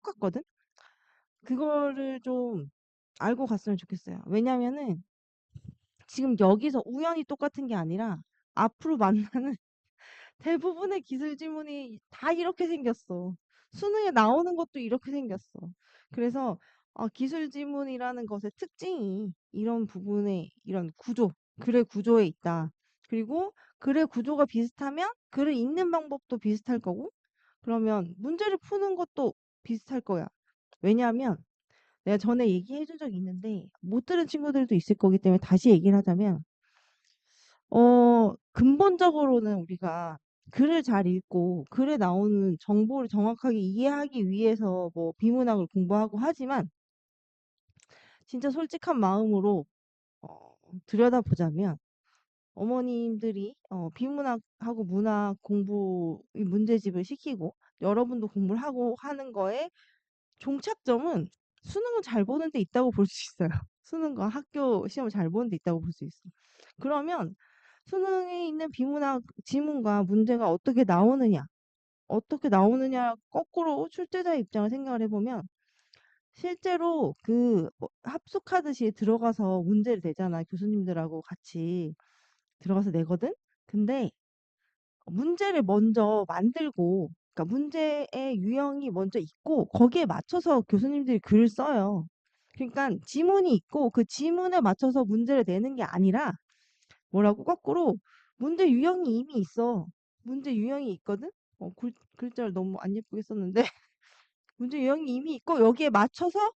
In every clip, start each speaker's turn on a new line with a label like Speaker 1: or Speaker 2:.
Speaker 1: 똑같거든. 그거를 좀 알고 갔으면 좋겠어요. 왜냐면은 지금 여기서 우연히 똑같은 게 아니라 앞으로 만나는 대부분의 기술 지문이 다 이렇게 생겼어. 수능에 나오는 것도 이렇게 생겼어. 그래서 기술 지문이라는 것의 특징이 이런 부분에 이런 구조, 글의 구조에 있다. 그리고 글의 구조가 비슷하면 글을 읽는 방법도 비슷할 거고, 그러면 문제를 푸는 것도 비슷할 거야. 왜냐하면 내가 전에 얘기해 준 적이 있는데 못 들은 친구들도 있을 거기 때문에 다시 얘기를 하자면 근본적으로는 우리가 글을 잘 읽고 글에 나오는 정보를 정확하게 이해하기 위해서 뭐 비문학을 공부하고 하지만 진짜 솔직한 마음으로 어 들여다보자면 어머님들이 비문학하고 문학 공부 이 문제집을 시키고 여러분도 공부를 하고 하는 거에 종착점은 수능을 잘 보는 데 있다고 볼 수 있어요. 수능과 학교 시험을 잘 보는 데 있다고 볼 수 있어. 그러면 수능에 있는 비문학 지문과 문제가 어떻게 나오느냐 거꾸로 출제자의 입장을 생각을 해보면 실제로 뭐 합숙하듯이 들어가서 문제를 내잖아. 교수님들하고 같이 들어가서 내거든. 근데 문제를 먼저 만들고, 그러니까 문제의 유형이 먼저 있고 거기에 맞춰서 교수님들이 글을 써요. 그러니까 지문이 있고 그 지문에 맞춰서 문제를 내는 게 아니라 뭐라고 거꾸로 문제 유형이 이미 있어. 문제 유형이 있거든. 글자를 너무 안 예쁘게 썼는데 문제 유형이 이미 있고 여기에 맞춰서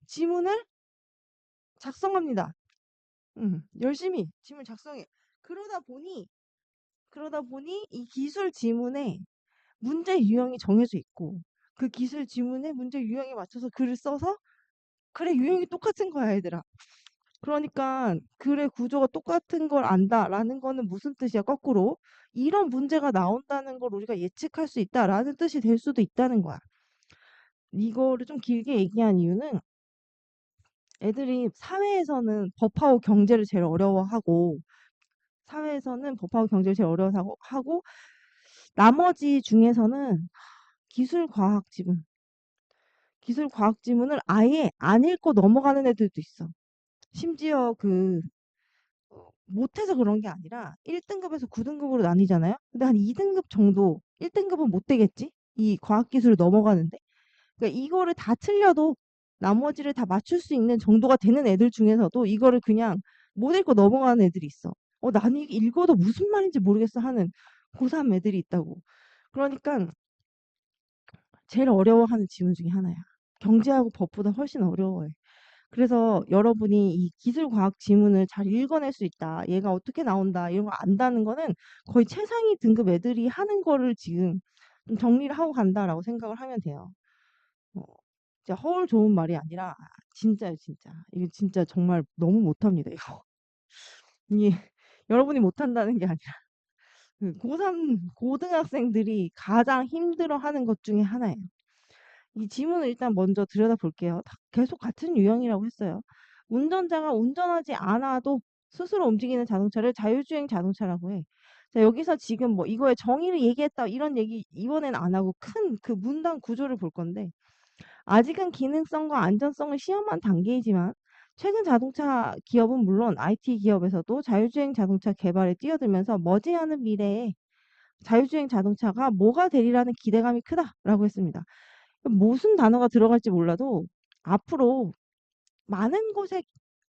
Speaker 1: 지문을 작성합니다. 열심히 지문 작성해. 그러다 보니 이 기술 지문에 문제 유형이 정해져 있고 그 기술 지문에 문제 유형에 맞춰서 글을 써서 글의 유형이 똑같은 거야, 얘들아. 그러니까 글의 구조가 똑같은 걸 안다라는 거는 무슨 뜻이야? 거꾸로 이런 문제가 나온다는 걸 우리가 예측할 수 있다라는 뜻이 될 수도 있다는 거야. 이거를 좀 길게 얘기한 이유는 애들이 사회에서는 법하고 경제를 제일 어려워하고 하고 나머지 중에서는 기술 과학 지문 기술 과학 지문을 아예 안 읽고 넘어가는 애들도 있어. 심지어 못해서 그런 게 아니라 1등급에서 9등급으로 나뉘잖아요. 근데 한 2등급 정도, 1등급은 못 되겠지? 이 과학기술을 넘어가는데. 그러니까 이거를 다 틀려도 나머지를 다 맞출 수 있는 정도가 되는 애들 중에서도 이거를 그냥 못 읽고 넘어가는 애들이 있어. 나는 이게 읽어도 무슨 말인지 모르겠어 하는 고3 애들이 있다고. 그러니까 제일 어려워하는 지문 중에 하나야. 경제하고 법보다 훨씬 어려워해. 그래서 여러분이 이 기술과학 지문을 잘 읽어낼 수 있다. 얘가 어떻게 나온다. 이런 거 안다는 거는 거의 최상위 등급 애들이 하는 거를 지금 좀 정리를 하고 간다라고 생각을 하면 돼요. 어, 진짜 허울 좋은 말이 아니라 진짜요, 진짜. 이게 진짜 정말 너무 못합니다, 이거. 이게 여러분이 못한다는 게 아니라 그 고3 고등학생들이 가장 힘들어하는 것 중에 하나예요. 이 지문을 일단 먼저 들여다볼게요. 계속 같은 유형이라고 했어요. 운전자가 운전하지 않아도 스스로 움직이는 자동차를 자율주행 자동차라고 해. 자, 여기서 지금 뭐 이거의 정의를 얘기했다 이런 얘기 이번엔 안 하고 큰 그 문단 구조를 볼 건데 아직은 기능성과 안전성을 시험한 단계이지만 최근 자동차 기업은 물론 IT 기업에서도 자율주행 자동차 개발에 뛰어들면서 머지않은 미래에 자율주행 자동차가 뭐가 되리라는 기대감이 크다라고 했습니다. 무슨 단어가 들어갈지 몰라도 앞으로 많은 곳에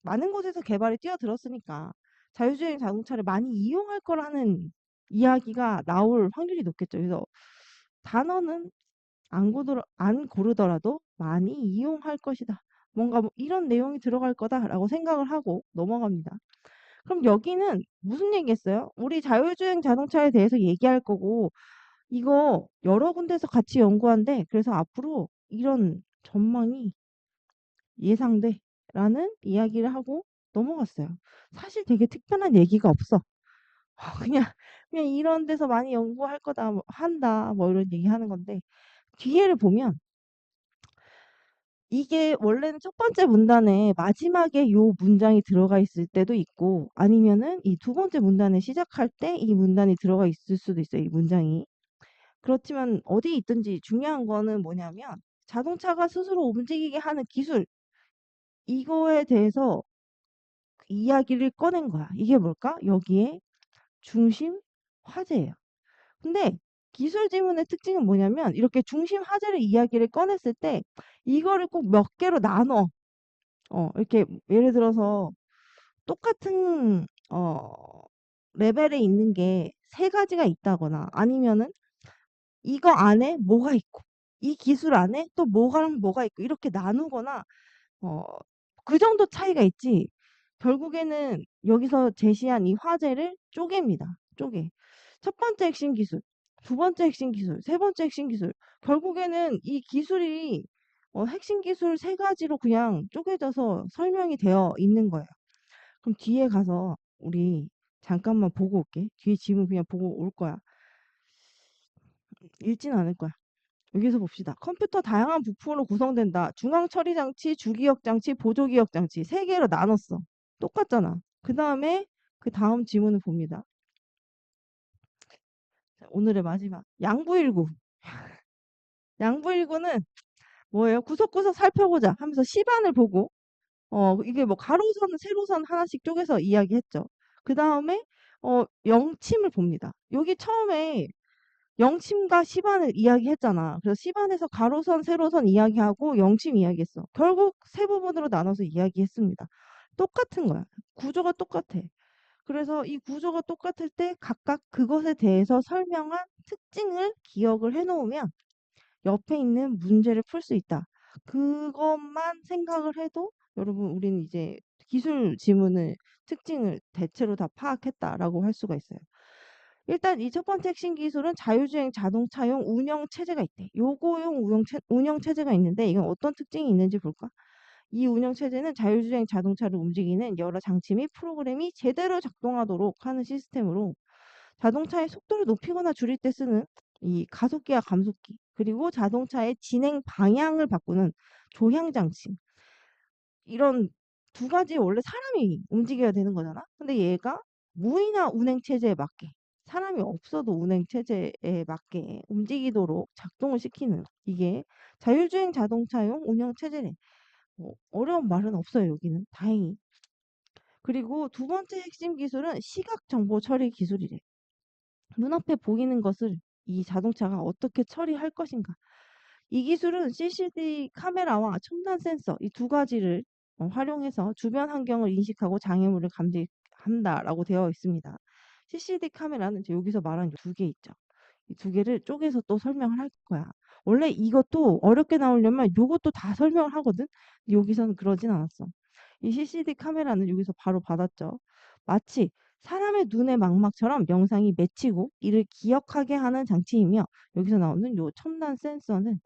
Speaker 1: 많은 곳에서 개발에 뛰어들었으니까 자율주행 자동차를 많이 이용할 거라는 이야기가 나올 확률이 높겠죠. 그래서 단어는 안 고르더라도 많이 이용할 것이다. 뭔가 뭐 이런 내용이 들어갈 거다라고 생각을 하고 넘어갑니다. 그럼 여기는 무슨 얘기했어요? 우리 자율주행 자동차에 대해서 얘기할 거고 이거 여러 군데서 같이 연구한대. 그래서 앞으로 이런 전망이 예상돼. 라는 이야기를 하고 넘어갔어요. 사실 되게 특별한 얘기가 없어. 그냥, 그냥 이런 데서 많이 연구할 거다, 한다, 뭐 이런 얘기 하는 건데, 뒤에를 보면, 이게 원래는 첫 번째 문단에 마지막에 요 문장이 들어가 있을 때도 있고, 아니면은 이 두 번째 문단을 시작할 때 이 문단이 들어가 있을 수도 있어요, 이 문장이. 그렇지만 어디 있든지 중요한 거는 뭐냐면 자동차가 스스로 움직이게 하는 기술, 이거에 대해서 이야기를 꺼낸 거야. 이게 뭘까? 여기에 중심 화제예요. 근데 기술 지문의 특징은 뭐냐면 이렇게 중심 화제를 이야기를 꺼냈을 때 이거를 꼭 몇 개로 나눠. 이렇게 예를 들어서 똑같은 레벨에 있는 게 세 가지가 있다거나 아니면은 이거 안에 뭐가 있고 이 기술 안에 또 뭐가랑 뭐가 있고 이렇게 나누거나 어, 그 정도 차이가 있지. 결국에는 여기서 제시한 이 화제를 쪼갭니다. 쪼개. 첫 번째 핵심 기술, 두 번째 핵심 기술, 세 번째 핵심 기술. 결국에는 이 기술이 핵심 기술 세 가지로 그냥 쪼개져서 설명이 되어 있는 거예요. 그럼 뒤에 가서 우리 잠깐만 보고 올게. 뒤에 지문 그냥 보고 올 거야. 읽진 않을 거야. 여기서 봅시다. 컴퓨터 다양한 부품으로 구성된다. 중앙 처리 장치, 주기억 장치, 보조 기억 장치 세 개로 나눴어. 똑같잖아. 그 다음 지문을 봅니다. 자, 오늘의 마지막 양부일구. 양부일구는 뭐예요? 구석구석 살펴보자 하면서 시반을 보고 이게 뭐 가로선, 세로선 하나씩 쪼개서 이야기했죠. 그 다음에 영침을 봅니다. 여기 처음에 영침과 시반을 이야기했잖아. 그래서 시반에서 가로선, 세로선 이야기하고 영침 이야기했어. 결국 세 부분으로 나눠서 이야기했습니다. 똑같은 거야. 구조가 똑같아. 그래서 이 구조가 똑같을 때 각각 그것에 대해서 설명한 특징을 기억을 해놓으면 옆에 있는 문제를 풀 수 있다. 그것만 생각을 해도 여러분 우리는 이제 기술 지문의 특징을 대체로 다 파악했다라고 할 수가 있어요. 일단 이 첫 번째 핵심 기술은 자율주행 자동차용 운영 체제가 있대. 요거용 운영 체제가 있는데 이건 어떤 특징이 있는지 볼까? 이 운영 체제는 자율주행 자동차를 움직이는 여러 장치 및 프로그램이 제대로 작동하도록 하는 시스템으로 자동차의 속도를 높이거나 줄일 때 쓰는 이 가속기와 감속기, 그리고 자동차의 진행 방향을 바꾸는 조향 장치, 이런 두 가지 원래 사람이 움직여야 되는 거잖아. 근데 얘가 무인화 운행 체제에 맞게, 사람이 없어도 운행 체제에 맞게 움직이도록 작동을 시키는, 이게 자율주행 자동차용 운영 체제래. 어려운 말은 없어요, 여기는. 다행히. 그리고 두 번째 핵심 기술은 시각 정보 처리 기술이래. 눈앞에 보이는 것을 이 자동차가 어떻게 처리할 것인가. 이 기술은 CCD 카메라와 첨단 센서 이 두 가지를 활용해서 주변 환경을 인식하고 장애물을 감지한다라고 되어 있습니다. CCD 카메라는 이제 여기서 말하는 두 개 있죠. 이 두 개를 쪼개서 또 설명을 할 거야. 원래 이것도 어렵게 나오려면 요것도 다 설명을 하거든. 근데 여기서는 그러진 않았어. 이 CCD 카메라는 여기서 바로 받았죠. 마치 사람의 눈의 망막처럼 영상이 맺히고 이를 기억하게 하는 장치이며, 여기서 나오는 요 첨단 센서는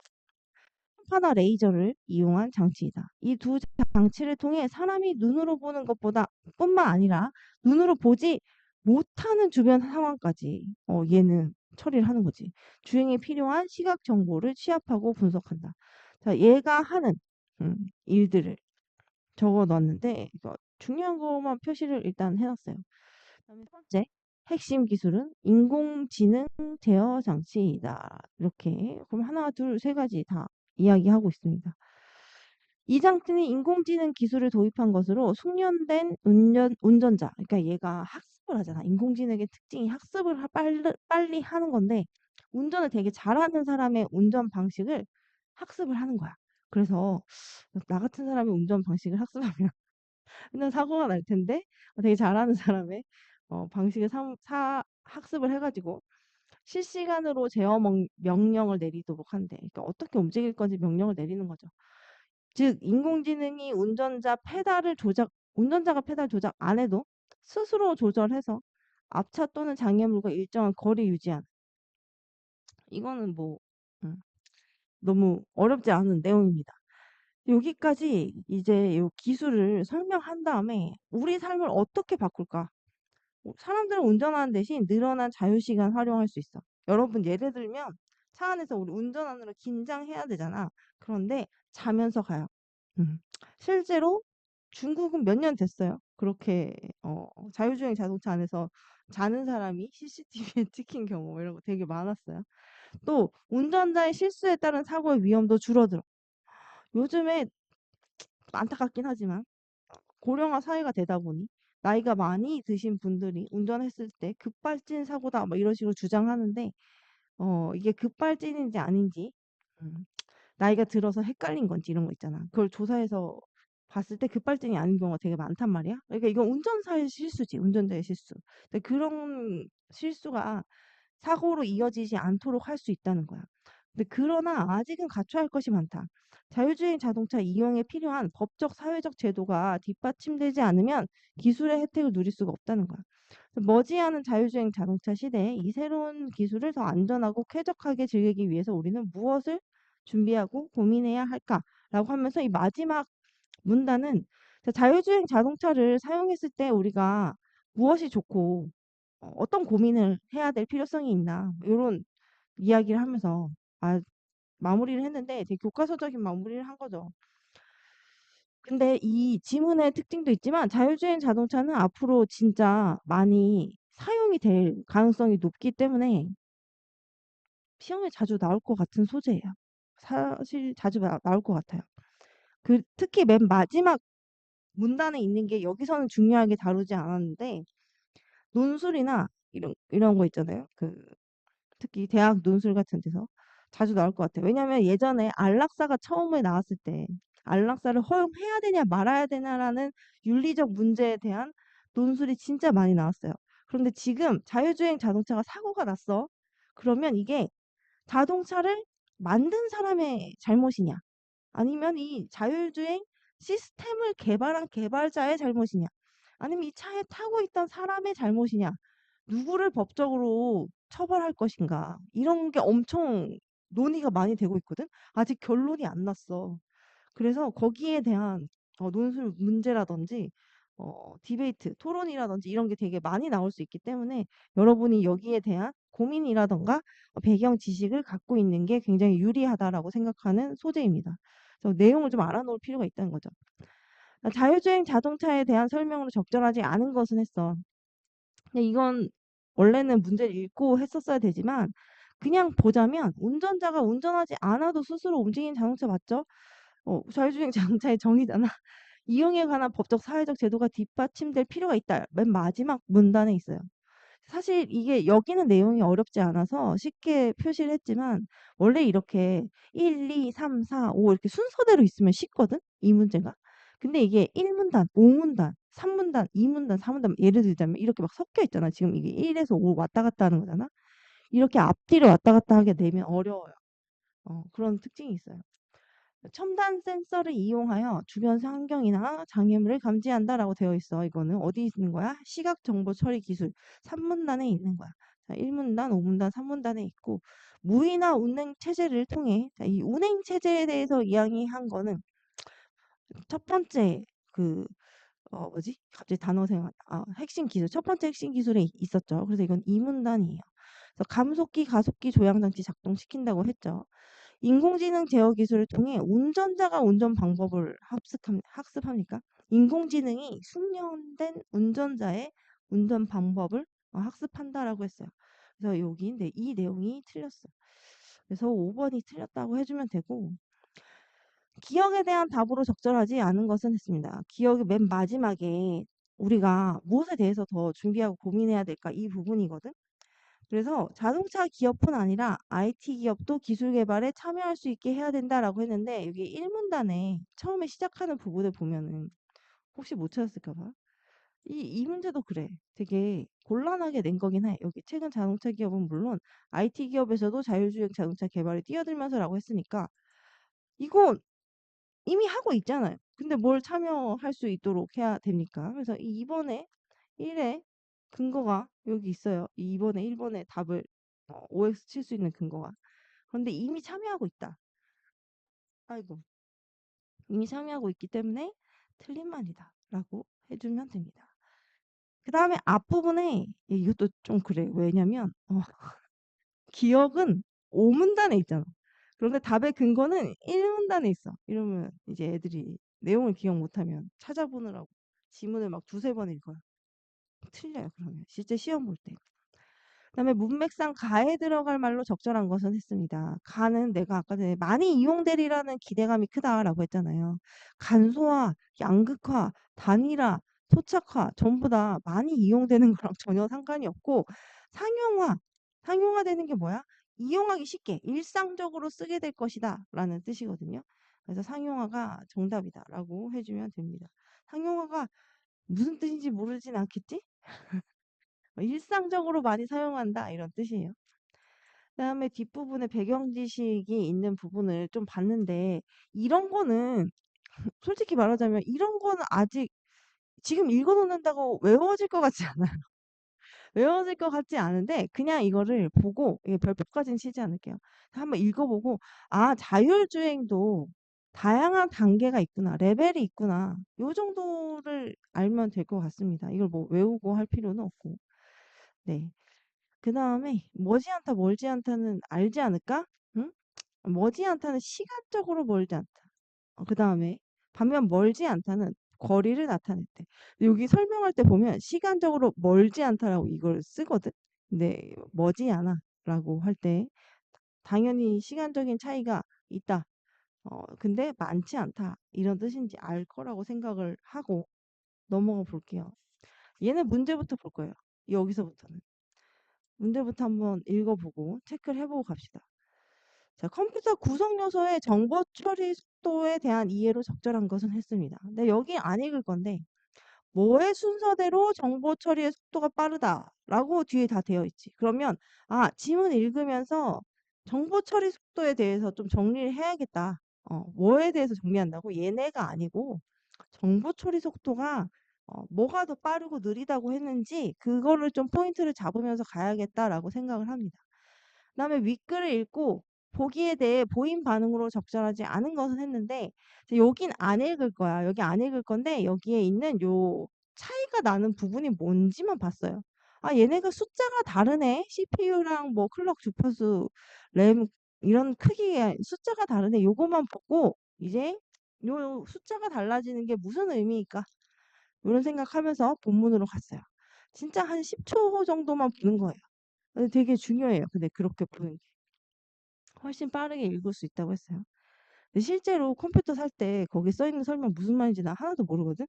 Speaker 1: 파나 레이저를 이용한 장치이다. 이 두 장치를 통해 사람이 눈으로 보는 것보다 뿐만 아니라 눈으로 보지 못하는 주변 상황까지 얘는 처리를 하는 거지. 주행에 필요한 시각 정보를 취합하고 분석한다. 자, 얘가 하는 일들을 적어 놨는데 이거 중요한 것만 표시를 일단 해놨어요. 그다음에 세 번째 핵심 기술은 인공지능 제어 장치이다. 이렇게 그럼 하나, 둘, 세 가지 다 이야기하고 있습니다. 이 장치는 인공지능 기술을 도입한 것으로 숙련된 운전자, 그러니까 얘가 학습을 하잖아. 인공지능의 특징이 학습을 빨리 하는 건데 운전을 되게 잘하는 사람의 운전 방식을 학습을 하는 거야. 그래서 나 같은 사람의 운전 방식을 학습하면 맨날 사고가 날 텐데 되게 잘하는 사람의 방식을 학습을 해가지고 실시간으로 제어 명령을 내리도록 한대. 그러니까 어떻게 움직일 건지 명령을 내리는 거죠. 즉 인공지능이 운전자가 페달 조작 안 해도 스스로 조절해서 앞차 또는 장애물과 일정한 거리 유지하는. 이거는 뭐 너무 어렵지 않은 내용입니다. 여기까지 이제 요 기술을 설명한 다음에 우리 삶을 어떻게 바꿀까? 사람들은 운전하는 대신 늘어난 자유시간 활용할 수 있어. 여러분 예를 들면 차 안에서 우리 운전하느라 긴장해야 되잖아. 그런데 자면서 가요. 음. 실제로 중국은 몇 년 됐어요. 그렇게 자율주행 자동차 안에서 자는 사람이 CCTV에 찍힌 경우 이런 거 되게 많았어요. 또 운전자의 실수에 따른 사고의 위험도 줄어들어. 요즘에 안타깝긴 하지만 고령화 사회가 되다 보니 나이가 많이 드신 분들이 운전했을 때 급발진 사고다 뭐 이런 식으로 주장하는데 이게 급발진인지 아닌지 음, 나이가 들어서 헷갈린 건지 이런 거 있잖아. 그걸 조사해서 봤을 때 급발진이 아닌 경우가 되게 많단 말이야. 그러니까 이건 운전사의 실수지, 운전자의 실수. 근데 그런 실수가 사고로 이어지지 않도록 할 수 있다는 거야. 근데 그러나 아직은 갖춰야 할 것이 많다. 자율주행 자동차 이용에 필요한 법적, 사회적 제도가 뒷받침되지 않으면 기술의 혜택을 누릴 수가 없다는 거야. 머지않은 자율주행 자동차 시대에 이 새로운 기술을 더 안전하고 쾌적하게 즐기기 위해서 우리는 무엇을 준비하고 고민해야 할까라고 하면서 이 마지막 문단은 자율주행 자동차를 사용했을 때 우리가 무엇이 좋고 어떤 고민을 해야 될 필요성이 있나 이런 이야기를 하면서 아, 마무리를 했는데 되게 교과서적인 마무리를 한 거죠. 근데 이 지문의 특징도 있지만 자율주행 자동차는 앞으로 진짜 많이 사용이 될 가능성이 높기 때문에 시험에 자주 나올 것 같은 소재예요. 사실 자주 나올 것 같아요. 특히 맨 마지막 문단에 있는 게 여기서는 중요하게 다루지 않았는데 논술이나 이런 거 있잖아요. 특히 대학 논술 같은 데서 자주 나올 것 같아요. 왜냐하면 예전에 안락사가 처음에 나왔을 때 안락사를 허용해야 되냐 말아야 되냐라는 윤리적 문제에 대한 논술이 진짜 많이 나왔어요. 그런데 지금 자율주행 자동차가 사고가 났어. 그러면 이게 자동차를 만든 사람의 잘못이냐? 아니면 이 자율주행 시스템을 개발한 개발자의 잘못이냐? 아니면 이 차에 타고 있던 사람의 잘못이냐? 누구를 법적으로 처벌할 것인가? 이런 게 엄청 논의가 많이 되고 있거든? 아직 결론이 안 났어. 그래서 거기에 대한 논술 문제라든지 디베이트, 토론이라든지 이런 게 되게 많이 나올 수 있기 때문에 여러분이 여기에 대한 고민이라던가 배경 지식을 갖고 있는 게 굉장히 유리하다라고 생각하는 소재입니다. 그래서 내용을 좀 알아놓을 필요가 있다는 거죠. 자율주행 자동차에 대한 설명으로 적절하지 않은 것은 했어. 근데 이건 원래는 문제를 읽고 했었어야 되지만 그냥 보자면 운전자가 운전하지 않아도 스스로 움직이는 자동차 맞죠? 자율주행 자동차의 정의잖아. 이용에 관한 법적 사회적 제도가 뒷받침될 필요가 있다. 맨 마지막 문단에 있어요. 사실 이게 여기는 내용이 어렵지 않아서 쉽게 표시를 했지만 원래 이렇게 1, 2, 3, 4, 5 이렇게 순서대로 있으면 쉽거든? 이 문제가. 근데 이게 1문단, 5문단, 3문단, 2문단, 4문단 예를 들자면 이렇게 막 섞여 있잖아. 지금 이게 1에서 5 왔다 갔다 하는 거잖아. 이렇게 앞뒤로 왔다 갔다 하게 되면 어려워요. 그런 특징이 있어요. 첨단 센서를 이용하여 주변 환경이나 장애물을 감지한다라고 되어 있어. 이거는 어디 있는 거야? 시각 정보 처리 기술 3문단에 있는 거야. 자, 1문단, 5문단, 3문단에 있고 무의나 운행 체제를 통해 이 운행 체제에 대해서 이야기한 거는 첫 번째 뭐지? 갑자기 단어 생각 핵심 기술. 첫 번째 핵심 기술에 있었죠. 그래서 이건 2문단이에요. 그래서 감속기, 가속기 조향 장치 작동시킨다고 했죠. 인공지능 제어 기술을 통해 운전자가 운전 방법을 학습합니까? 인공지능이 숙련된 운전자의 운전 방법을 학습한다라고 했어요. 그래서 여기인데 이 내용이 틀렸어. 그래서 5번이 틀렸다고 해주면 되고 기억에 대한 답으로 적절하지 않은 것은 했습니다. 기억의 맨 마지막에 우리가 무엇에 대해서 더 준비하고 고민해야 될까 이 부분이거든. 그래서 자동차 기업뿐 아니라 IT 기업도 기술 개발에 참여할 수 있게 해야 된다라고 했는데 여기 1문단에 처음에 시작하는 부분을 보면은 혹시 못 찾았을까 봐. 이 문제도 그래. 되게 곤란하게 낸 거긴 해. 여기 최근 자동차 기업은 물론 IT 기업에서도 자율주행 자동차 개발에 뛰어들면서라고 했으니까 이거 이미 하고 있잖아요. 근데 뭘 참여할 수 있도록 해야 됩니까? 그래서 이번에 1회 근거가 여기 있어요. 2번에 1번에 답을 OX 칠 수 있는 근거가. 그런데 이미 참여하고 있다. 아이고. 이미 참여하고 있기 때문에 틀린 말이다. 라고 해주면 됩니다. 그 다음에 앞부분에 이것도 좀 그래. 왜냐면 기억은 5문단에 있잖아. 그런데 답의 근거는 1문단에 있어. 이러면 이제 애들이 내용을 기억 못하면 찾아보느라고 지문을 막 두세 번 읽어요. 틀려요. 그러면 실제 시험 볼 때. 그다음에 문맥상 가에 들어갈 말로 적절한 것은 했습니다. 가는 내가 아까 전에 많이 이용되리라는 기대감이 크다라고 했잖아요. 간소화, 양극화, 단일화, 토착화 전부 다 많이 이용되는 거랑 전혀 상관이 없고 상용화, 상용화되는 게 뭐야? 이용하기 쉽게 일상적으로 쓰게 될 것이다라는 뜻이거든요. 그래서 상용화가 정답이다라고 해주면 됩니다. 상용화가 무슨 뜻인지 모르진 않겠지? 일상적으로 많이 사용한다 이런 뜻이에요. 그다음에 뒷부분에 배경 지식이 있는 부분을 좀 봤는데 이런 거는 솔직히 말하자면 이런 거는 아직 지금 읽어 놓는다고 외워질 것 같지 않아요. 외워질 것 같지 않은데 그냥 이거를 보고 이게 별표까지는 치지 않을게요. 한번 읽어보고 아 자율주행도 다양한 단계가 있구나. 레벨이 있구나. 요 정도를 알면 될 것 같습니다. 이걸 뭐 외우고 할 필요는 없고. 네. 그다음에 머지않다 멀지않다는 알지 않을까? 응? 머지않다는 시간적으로 멀지 않다. 그다음에 반면 멀지 않다는 거리를 나타냈대. 여기 설명할 때 보면 시간적으로 멀지 않다라고 이걸 쓰거든. 근데 머지않아라고 할 때 당연히 시간적인 차이가 있다. 근데 많지 않다. 이런 뜻인지 알 거라고 생각을 하고 넘어가 볼게요. 얘는 문제부터 볼 거예요. 여기서부터는. 문제부터 한번 읽어보고 체크를 해보고 갑시다. 자, 컴퓨터 구성 요소의 정보 처리 속도에 대한 이해로 적절한 것은 했습니다. 근데 여기 안 읽을 건데 뭐의 순서대로 정보 처리의 속도가 빠르다라고 뒤에 다 되어 있지. 그러면 아, 지문 읽으면서 정보 처리 속도에 대해서 좀 정리를 해야겠다. 뭐에 대해서 정리한다고? 얘네가 아니고 정보 처리 속도가 뭐가 더 빠르고 느리다고 했는지 그거를 좀 포인트를 잡으면서 가야겠다라고 생각을 합니다. 그다음에 윗글을 읽고 보기에 대해 보인 반응으로 적절하지 않은 것은 했는데 여긴 안 읽을 거야. 여기 안 읽을 건데 여기에 있는 요 차이가 나는 부분이 뭔지만 봤어요. 아 얘네가 숫자가 다르네. CPU랑 뭐 클럭 주파수, 램 이런 크기의 숫자가 다르네. 요거만 보고 이제 요 숫자가 달라지는 게 무슨 의미일까? 이런 생각하면서 본문으로 갔어요. 진짜 한 10초 정도만 보는 거예요. 근데 되게 중요해요. 근데 그렇게 보는 게. 훨씬 빠르게 읽을 수 있다고 했어요. 근데 실제로 컴퓨터 살 때 거기 써 있는 설명 무슨 말인지 나 하나도 모르거든.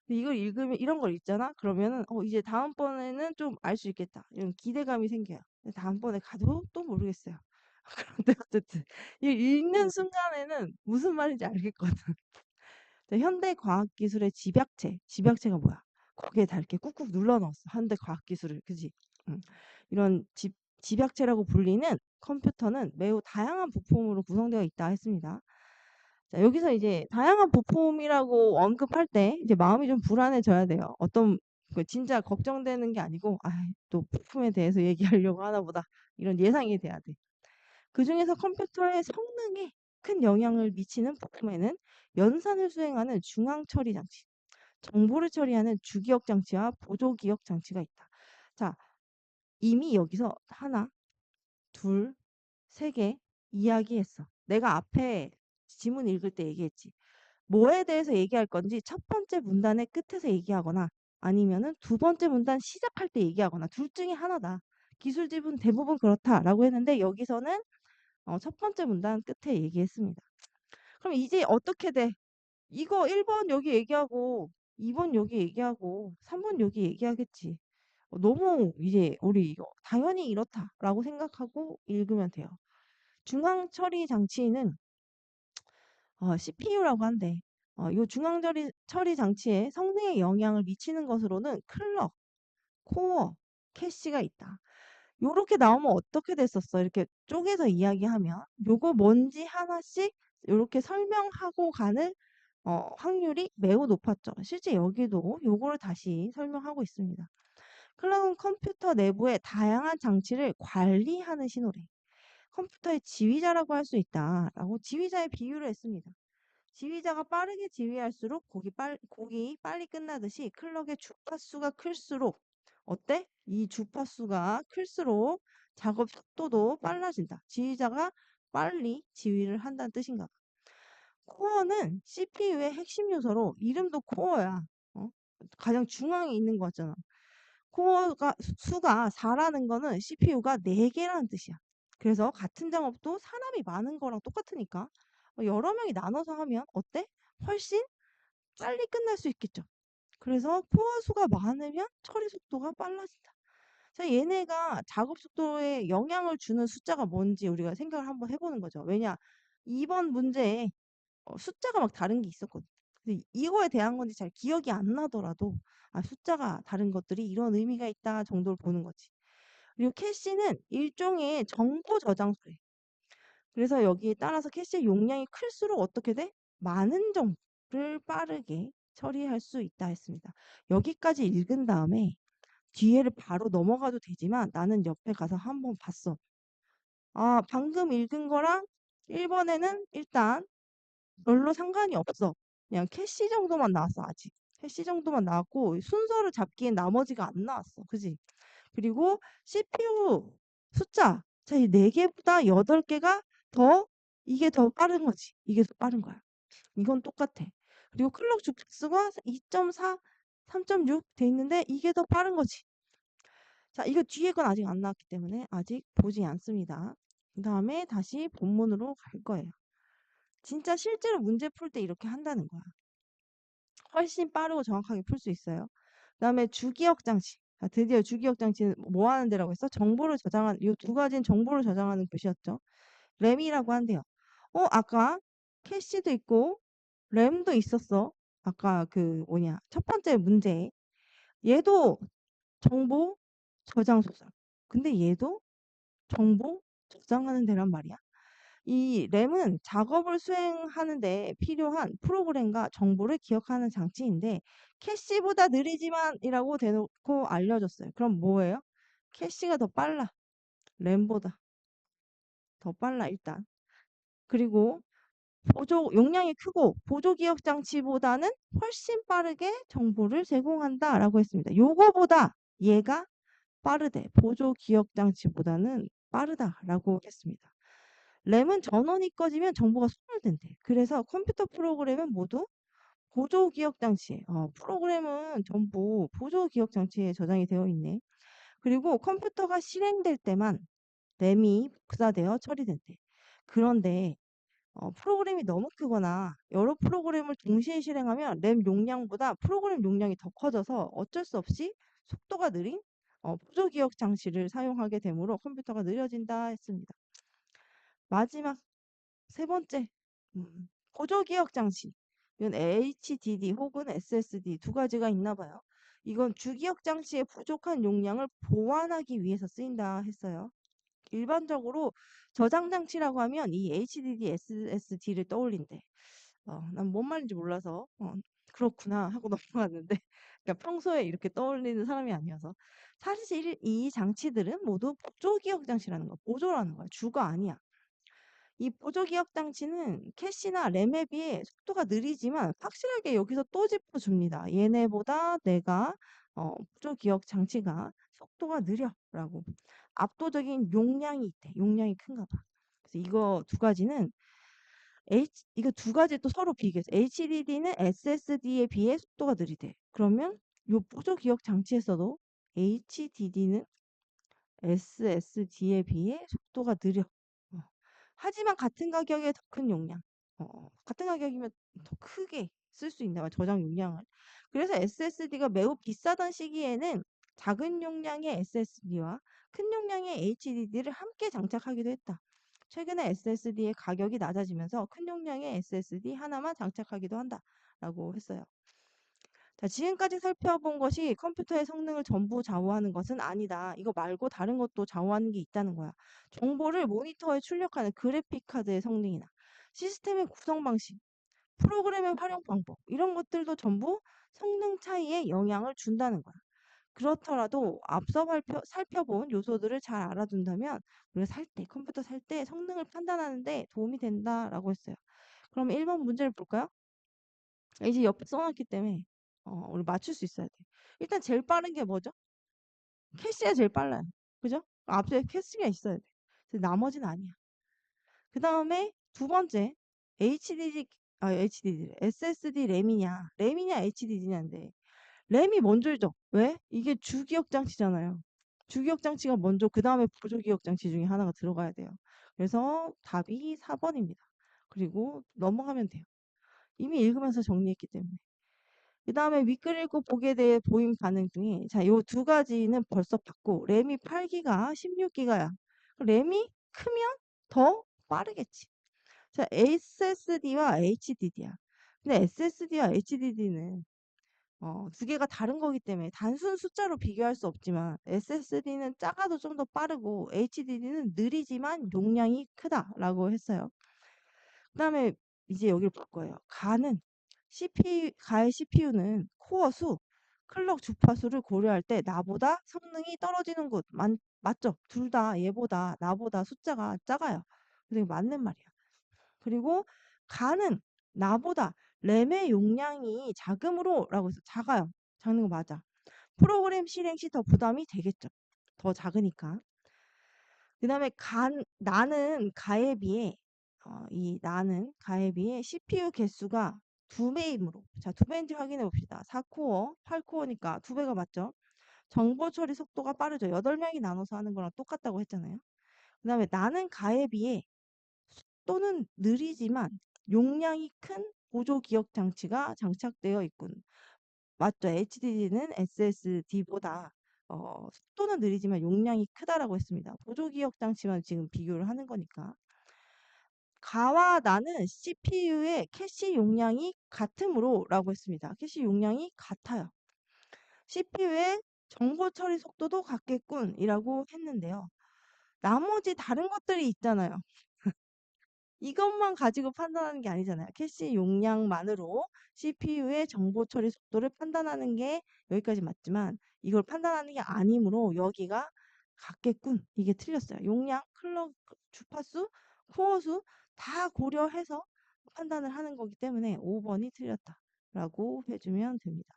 Speaker 1: 근데 이걸 읽으면 이런 걸 읽잖아. 그러면은 이제 다음번에는 좀 알 수 있겠다. 이런 기대감이 생겨요. 근데 다음번에 가도 또 모르겠어요. 그런데 어쨌든 이 읽는 순간에는 무슨 말인지 알겠거든. 자, 현대 과학기술의 집약체. 집약체가 뭐야? 거기에 다 이렇게 꾹꾹 눌러 넣었어. 현대 과학기술을. 그지? 응. 이런 집약체라고 불리는 컴퓨터는 매우 다양한 부품으로 구성되어 있다 했습니다. 자, 여기서 이제 다양한 부품이라고 언급할 때 이제 마음이 좀 불안해져야 돼요. 어떤 진짜 걱정되는 게 아니고 아, 또 부품에 대해서 얘기하려고 하나 보다. 이런 예상이 돼야 돼. 그중에서 컴퓨터의 성능에 큰 영향을 미치는 부품에는 연산을 수행하는 중앙 처리 장치, 정보를 처리하는 주기억 장치와 보조 기억 장치가 있다. 자, 이미 여기서 하나, 둘, 세 개 이야기했어. 내가 앞에 지문 읽을 때 얘기했지. 뭐에 대해서 얘기할 건지 첫 번째 문단의 끝에서 얘기하거나 아니면은 두 번째 문단 시작할 때 얘기하거나 둘 중에 하나다. 기술집은 대부분 그렇다라고 했는데 여기서는 첫 번째 문단 끝에 얘기했습니다. 그럼 이제 어떻게 돼? 이거 1번 여기 얘기하고 2번 여기 얘기하고 3번 여기 얘기하겠지. 너무 이제 우리 이거 당연히 이렇다라고 생각하고 읽으면 돼요. 중앙 처리 장치는 CPU라고 한대. 이 중앙 처리 장치에 성능에 영향을 미치는 것으로는 클럭, 코어, 캐시가 있다. 요렇게 나오면 어떻게 됐었어? 이렇게 쪼개서 이야기하면 요거 뭔지 하나씩 요렇게 설명하고 가는 확률이 매우 높았죠. 실제 여기도 요거를 다시 설명하고 있습니다. 클럭은 컴퓨터 내부의 다양한 장치를 관리하는 신호래. 컴퓨터의 지휘자라고 할 수 있다라고 지휘자의 비유를 했습니다. 지휘자가 빠르게 지휘할수록 곡이 빨리 끝나듯이 클럭의 주파수가 클수록 어때? 이 주파수가 클수록 작업 속도도 빨라진다. 지휘자가 빨리 지휘를 한다는 뜻인가 봐. 코어는 CPU의 핵심 요소로 이름도 코어야. 어? 가장 중앙에 있는 거 같잖아. 코어가 수가 4라는 거는 CPU가 4개라는 뜻이야. 그래서 같은 작업도 사람이 많은 거랑 똑같으니까 여러 명이 나눠서 하면 어때? 훨씬 빨리 끝날 수 있겠죠. 그래서 코어 수가 많으면 처리 속도가 빨라진다. 자, 얘네가 작업 속도에 영향을 주는 숫자가 뭔지 우리가 생각을 한번 해보는 거죠. 왜냐? 이번 문제에 숫자가 막 다른 게 있었거든. 근데 이거에 대한 건지 잘 기억이 안 나더라도 숫자가 다른 것들이 이런 의미가 있다 정도를 보는 거지. 그리고 캐시는 일종의 정보 저장소래. 그래서 여기에 따라서 캐시의 용량이 클수록 어떻게 돼? 많은 정보를 빠르게 처리할 수 있다 했습니다. 여기까지 읽은 다음에 뒤에를 바로 넘어가도 되지만 나는 옆에 가서 한번 봤어. 방금 읽은 거랑 1번에는 일단 별로 상관이 없어. 그냥 캐시 정도만 나왔어, 아직. 캐시 정도만 나왔고, 순서를 잡기엔 나머지가 안 나왔어. 그지? 그리고 CPU 숫자. 자, 이 4개보다 8개가 더, 이게 더 빠른 거지. 이게 더 빠른 거야. 이건 똑같아. 그리고 클럭 주파수가 2.4, 3.6 돼 있는데 이게 더 빠른 거지. 자, 이거 뒤에 건 아직 안 나왔기 때문에 아직 보지 않습니다. 그 다음에 다시 본문으로 갈 거예요. 진짜 실제로 문제 풀 때 이렇게 한다는 거야. 훨씬 빠르고 정확하게 풀 수 있어요. 그다음에 주기억 장치. 드디어 주기억 장치는 뭐 하는 데라고 했어? 정보를 저장하는 이 두 가지는 정보를 저장하는 곳이었죠. 램이라고 한대요. 아까 캐시도 있고 램도 있었어. 아까 그 뭐냐 첫 번째 문제. 얘도 정보 저장소잖아. 근데 얘도 정보 저장하는 데란 말이야. 이 램은 작업을 수행하는데 필요한 프로그램과 정보를 기억하는 장치인데 캐시보다 느리지만이라고 대놓고 알려줬어요. 그럼 뭐예요? 캐시가 더 빨라. 램보다 더 빨라 일단. 그리고 용량이 크고 보조 기억 장치보다는 훨씬 빠르게 정보를 제공한다라고 했습니다. 요거보다 얘가 빠르대. 보조 기억 장치보다는 빠르다라고 했습니다. 램은 전원이 꺼지면 정보가 소멸된대. 그래서 컴퓨터 프로그램은 모두 보조 기억 장치에, 프로그램은 전부 보조 기억 장치에 저장이 되어 있네. 그리고 컴퓨터가 실행될 때만 램이 복사되어 처리된대. 그런데 프로그램이 너무 크거나 여러 프로그램을 동시에 실행하면 램 용량보다 프로그램 용량이 더 커져서 어쩔 수 없이 속도가 느린 보조 기억 장치를 사용하게 되므로 컴퓨터가 느려진다 했습니다. 마지막 세 번째, 보조 기억 장치. 이건 HDD 혹은 SSD 두 가지가 있나 봐요. 이건 주기억 장치의 부족한 용량을 보완하기 위해서 쓰인다 했어요. 일반적으로 저장 장치라고 하면 이 HDD, SSD를 떠올린대. 난 뭔 말인지 몰라서 그렇구나 하고 넘어갔는데 그러니까 평소에 이렇게 떠올리는 사람이 아니어서 사실 이 장치들은 모두 보조 기억 장치라는 거야. 보조라는 거야. 주가 아니야. 이 보조 기억 장치는 캐시나 램에 비해 속도가 느리지만 확실하게 여기서 또 짚어줍니다. 얘네보다 내가 보조 기억 장치가 속도가 느려라고. 압도적인 용량이 있대. 용량이 큰가 봐. 그래서 이거 두 가지는 이거 두 가지 또 서로 비교해서 HDD는 SSD에 비해 속도가 느리대. 그러면 요 보조 기억 장치에서도 HDD는 SSD에 비해 속도가 느려. 어. 하지만 같은 가격에 더 큰 용량. 같은 가격이면 더 크게 쓸 수 있나 봐, 저장 용량을. 그래서 SSD가 매우 비싸던 시기에는 작은 용량의 SSD와 큰 용량의 HDD를 함께 장착하기도 했다. 최근에 SSD의 가격이 낮아지면서 큰 용량의 SSD 하나만 장착하기도 한다라고 했어요. 자, 지금까지 살펴본 것이 컴퓨터의 성능을 전부 좌우하는 것은 아니다. 이거 말고 다른 것도 좌우하는 게 있다는 거야. 정보를 모니터에 출력하는 그래픽 카드의 성능이나 시스템의 구성 방식, 프로그램의 활용 방법 이런 것들도 전부 성능 차이에 영향을 준다는 거야. 그렇더라도 앞서 살펴본 요소들을 잘 알아둔다면 우리가 컴퓨터 살 때 성능을 판단하는데 도움이 된다라고 했어요. 그럼 1번 문제를 볼까요? 이제 옆에 써놨기 때문에 우리 맞출 수 있어야 돼. 일단 제일 빠른 게 뭐죠? 캐시가 제일 빨라요. 그죠? 앞에 캐시가 있어야 돼. 근데 나머지는 아니야. 그 다음에 두 번째, HDD, SSD 램이냐 HDD냐인데 램이 먼저죠. 왜? 이게 주기억 장치잖아요. 주기억 장치가 먼저 그 다음에 보조기억 장치 중에 하나가 들어가야 돼요. 그래서 답이 4번입니다. 그리고 넘어가면 돼요. 이미 읽으면서 정리했기 때문에. 그 다음에 윗글 읽고 보기에 대해 보임 반응 중에 자, 요 두 가지는 벌써 봤고 램이 8기가 16기가야. 램이 크면 더 빠르겠지. 자, SSD와 HDD야. 근데 SSD와 HDD는 두 개가 다른 거기 때문에 단순 숫자로 비교할 수 없지만 SSD는 작아도 좀 더 빠르고 HDD는 느리지만 용량이 크다라고 했어요. 그다음에 이제 여기를 볼 거예요. 가의 CPU는 코어 수, 클럭 주파수를 고려할 때 나보다 성능이 떨어지는 곳 맞죠? 둘 다 얘보다 나보다 숫자가 작아요. 그래서 이거 맞는 말이야. 그리고 가는 나보다 램의 용량이 작음으로라고 해서 작아요. 작는 거 맞아. 프로그램 실행 시 더 부담이 되겠죠. 더 작으니까. 그다음에 나는 가에 비해 나는 가에 비해 CPU 개수가 2배이므로 자, 2배인지 확인해 봅시다. 4코어, 8코어니까 2배가 맞죠? 정보 처리 속도가 빠르죠. 8명이 나눠서 하는 거랑 똑같다고 했잖아요. 그다음에 나는 가에 비해 속도는 느리지만 용량이 큰 보조 기억 장치가 장착되어 있군. 맞죠? HDD는 SSD보다 속도는 느리지만 용량이 크다라고 했습니다. 보조 기억 장치만 지금 비교를 하는 거니까. 가와 나는 CPU의 캐시 용량이 같으므로 라고 했습니다. 캐시 용량이 같아요. CPU의 정보 처리 속도도 같겠군 이라고 했는데요. 나머지 다른 것들이 있잖아요. 이것만 가지고 판단하는 게 아니잖아요. 캐시 용량만으로 CPU의 정보 처리 속도를 판단하는 게 여기까지 맞지만 이걸 판단하는 게 아니므로 여기가 같겠군. 이게 틀렸어요. 용량, 클럭, 주파수, 코어 수 다 고려해서 판단을 하는 거기 때문에 5번이 틀렸다라고 해주면 됩니다.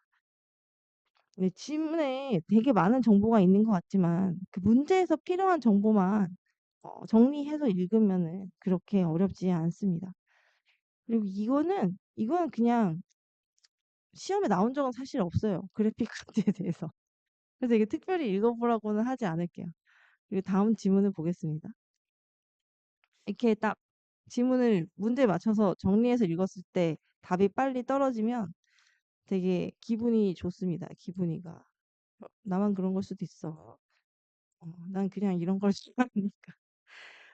Speaker 1: 네, 지문에 되게 많은 정보가 있는 것 같지만 그 문제에서 필요한 정보만 정리해서 읽으면은 그렇게 어렵지 않습니다. 그리고 이거는 그냥 시험에 나온 적은 사실 없어요. 그래픽 카드에 대해서. 그래서 이게 특별히 읽어보라고는 하지 않을게요. 그리고 다음 지문을 보겠습니다. 이렇게 딱 지문을 문제에 맞춰서 정리해서 읽었을 때 답이 빨리 떨어지면 되게 기분이 좋습니다. 기분이가. 나만 그런 걸 수도 있어. 난 그냥 이런 걸 좋아하니까.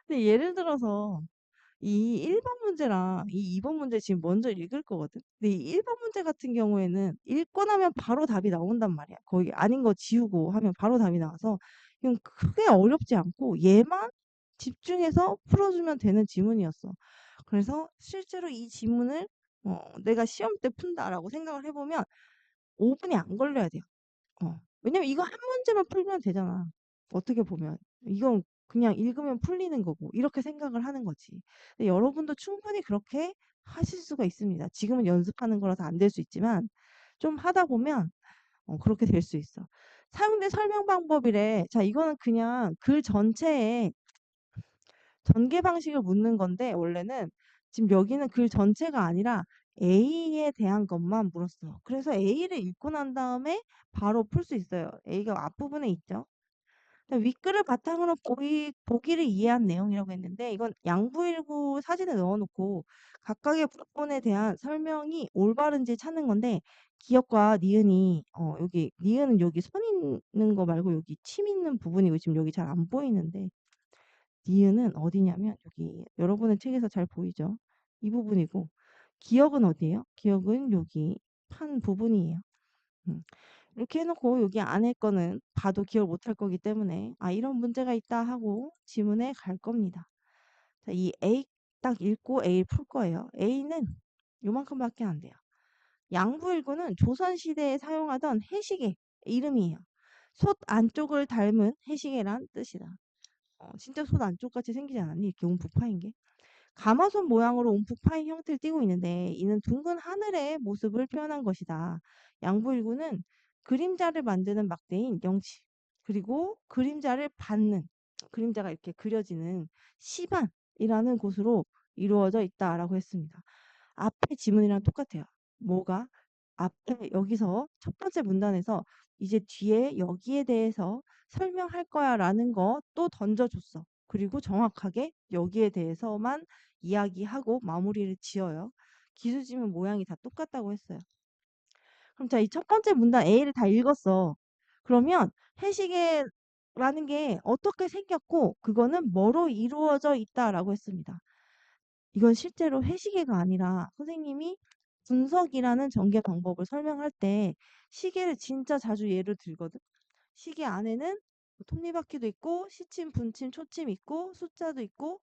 Speaker 1: 근데 예를 들어서 이 1번 문제랑 이 2번 문제 지금 먼저 읽을 거거든. 근데 이 1번 문제 같은 경우에는 읽고 나면 바로 답이 나온단 말이야. 거기 아닌 거 지우고 하면 바로 답이 나와서 이건 크게 어렵지 않고 얘만 집중해서 풀어주면 되는 지문이었어. 그래서 실제로 이 지문을 내가 시험 때 푼다라고 생각을 해보면 5분이 안 걸려야 돼요. 왜냐면 이거 한 문제만 풀면 되잖아. 어떻게 보면. 이건 그냥 읽으면 풀리는 거고 이렇게 생각을 하는 거지. 근데 여러분도 충분히 그렇게 하실 수가 있습니다. 지금은 연습하는 거라서 안 될 수 있지만 좀 하다 보면 그렇게 될 수 있어. 사용된 설명 방법이래. 자, 이거는 그냥 글 전체에 전개 방식을 묻는 건데 원래는 지금 여기는 글 전체가 아니라 A에 대한 것만 물었어. 그래서 A를 읽고 난 다음에 바로 풀 수 있어요. A가 앞부분에 있죠. 윗글을 바탕으로 보기를 이해한 내용이라고 했는데 이건 양부일구 사진을 넣어놓고 각각의 부분에 대한 설명이 올바른지 찾는 건데 기역과 니은이 여기 니은은 여기 선 있는 거 말고 여기 침 있는 부분이고 지금 여기 잘 안 보이는데 니은은 어디냐면 여기 여러분의 책에서 잘 보이죠? 이 부분이고 기역은 어디예요? 기역은 여기 판 부분이에요. 음. 이렇게 해놓고 여기 안에 거는 봐도 기억 못할 거기 때문에 아 이런 문제가 있다 하고 지문에 갈 겁니다. 자, 이 A 딱 읽고 A 풀 거예요. A는 요만큼밖에 안 돼요. 양부일구는 조선시대에 사용하던 해시계 이름이에요. 솥 안쪽을 닮은 해시계란 뜻이다. 진짜 솥 안쪽같이 생기지 않았니? 이렇게 움푹 파인 게. 가마솥 모양으로 움푹 파인 형태를 띠고 있는데 이는 둥근 하늘의 모습을 표현한 것이다. 양부일구는 그림자를 만드는 막대인 영치 그리고 그림자를 받는 그림자가 이렇게 그려지는 시반이라는 곳으로 이루어져 있다라고 했습니다. 앞에 지문이랑 똑같아요. 뭐가? 앞에 여기서 첫 번째 문단에서 이제 뒤에 여기에 대해서 설명할 거야라는 거 또 던져줬어. 그리고 정확하게 여기에 대해서만 이야기하고 마무리를 지어요. 기술지문 모양이 다 똑같다고 했어요. 그럼 자, 이 첫 번째 문단 A를 다 읽었어. 그러면 해시계라는 게 어떻게 생겼고 그거는 뭐로 이루어져 있다라고 했습니다. 이건 실제로 회시계가 아니라 선생님이 분석이라는 전개 방법을 설명할 때 시계를 진짜 자주 예를 들거든. 시계 안에는 뭐 톱니바퀴도 있고 시침, 분침, 초침 있고 숫자도 있고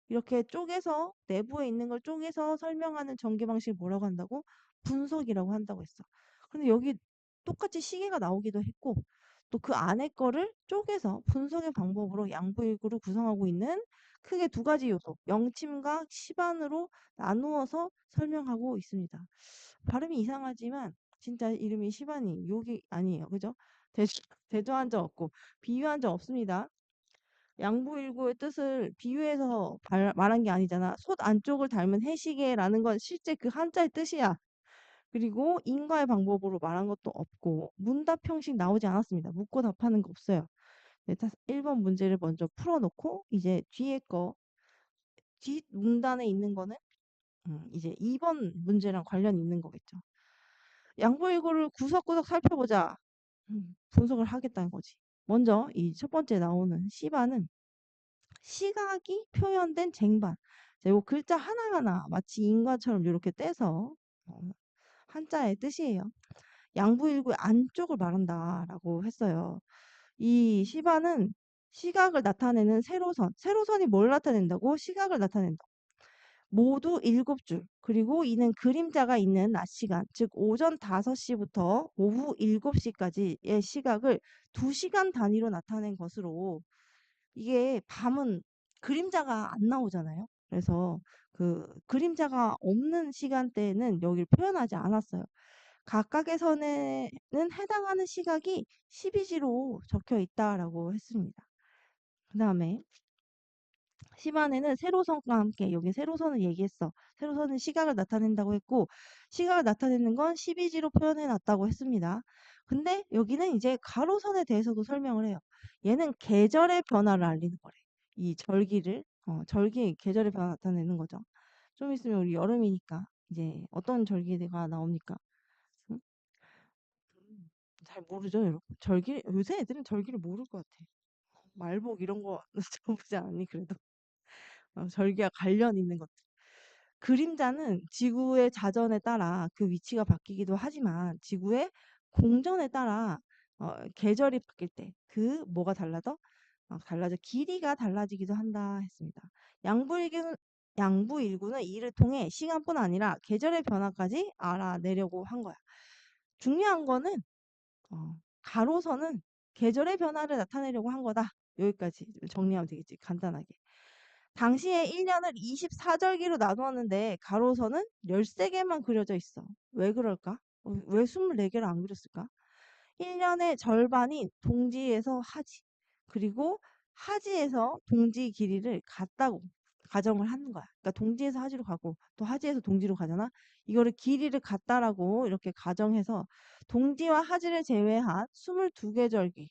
Speaker 1: 이렇게 쪼개서 내부에 있는 걸 쪼개서 설명하는 전개 방식을 뭐라고 한다고? 분석이라고 한다고 했어. 근데 여기 똑같이 시계가 나오기도 했고 또 그 안에 거를 쪼개서 분석의 방법으로 양보일구를 구성하고 있는 크게 두 가지 요소, 영침과 시반으로 나누어서 설명하고 있습니다. 발음이 이상하지만 진짜 이름이 시반이 여기 아니에요. 그죠? 대조한 적 없고 비유한 적 없습니다. 양보일구의 뜻을 비유해서 말한 게 아니잖아. 솥 안쪽을 닮은 해시계라는 건 실제 그 한자의 뜻이야. 그리고 인과의 방법으로 말한 것도 없고 문답 형식 나오지 않았습니다. 묻고 답하는 거 없어요. 네, 1번 문제를 먼저 풀어놓고 이제 뒤에 거 뒷 문단에 있는 거는 이제 2번 문제랑 관련이 있는 거겠죠. 양보일구를 구석구석 살펴보자. 분석을 하겠다는 거지. 먼저 이 첫 번째 나오는 C반은 시각이 표현된 쟁반. 자, 요 글자 하나하나 마치 인과처럼 이렇게 떼서 어, 한자의 뜻이에요. 양부일구의 안쪽을 말한다라고 했어요. 이 시반은 시각을 나타내는 세로선. 세로선이 뭘 나타낸다고? 시각을 시각을 나타낸다. 모두 7줄. 그리고 이는 그림자가 있는 낮 시간, 즉 오전 5시부터 오후 7시까지의 시각을 2시간 단위로 나타낸 것으로 이게 밤은 그림자가 안 나오잖아요. 그래서 그 그림자가 없는 시간대에는 여기를 표현하지 않았어요. 각각의 선에는 해당하는 시각이 12지로 적혀 있다라고 했습니다. 그 다음에 시반에는 세로선과 함께 여기 세로선을 얘기했어. 세로선은 시각을 나타낸다고 했고 시각을 나타내는 건 12지로 표현해 놨다고 했습니다. 근데 여기는 이제 가로선에 대해서도 설명을 해요. 얘는 계절의 변화를 알리는 거래. 이 절기를 절기 계절의 변화 나타내는 거죠. 좀 있으면 우리 여름이니까 이제 어떤 절기가 나옵니까? 응? 잘 모르죠, 여러분. 절기 요새 애들은 절기를 모를 것 같아. 말복 이런 거 쳐보지 않니 그래도 절기와 관련 있는 것들. 그림자는 지구의 자전에 따라 그 위치가 바뀌기도 하지만 지구의 공전에 따라 계절이 바뀔 때 그 뭐가 달라져 길이가 달라지기도 한다 했습니다. 양부일구는 이를 통해 시간뿐 아니라 계절의 변화까지 알아내려고 한 거야. 중요한 거는 가로선은 계절의 변화를 나타내려고 한 거다. 여기까지 정리하면 되겠지. 간단하게. 당시에 1년을 24절기로 나누었는데 가로선은 13개만 그려져 있어. 왜 그럴까? 왜 24개를 안 그렸을까? 1년의 절반이 동지에서 하지. 그리고 하지에서 동지 길이를 같다고 가정을 하는 거야. 그러니까 동지에서 하지로 가고 또 하지에서 동지로 가잖아. 이거를 길이를 같다라고 이렇게 가정해서 동지와 하지를 제외한 22개 절기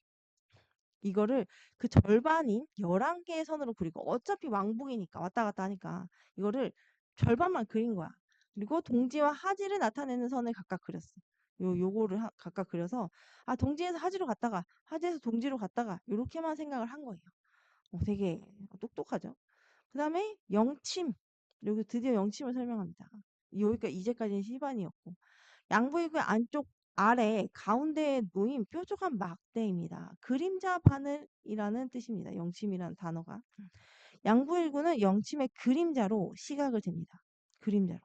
Speaker 1: 이거를 그 절반인 11개의 선으로 그리고 어차피 왕복이니까 왔다 갔다 하니까 이거를 절반만 그린 거야. 그리고 동지와 하지를 나타내는 선을 각각 그렸어. 요거를 각각 그려서 아 동지에서 하지로 갔다가 하지에서 동지로 갔다가 요렇게만 생각을 한 거예요. 되게 똑똑하죠. 그 다음에 영침. 여기 드디어 영침을 설명합니다. 여기까지 이제까지는 시반이었고 양부일구의 안쪽 아래 가운데에 놓인 뾰족한 막대입니다. 그림자 바늘이라는 뜻입니다. 영침이라는 단어가. 양부일구는 영침의 그림자로 시각을 잽니다. 그림자로.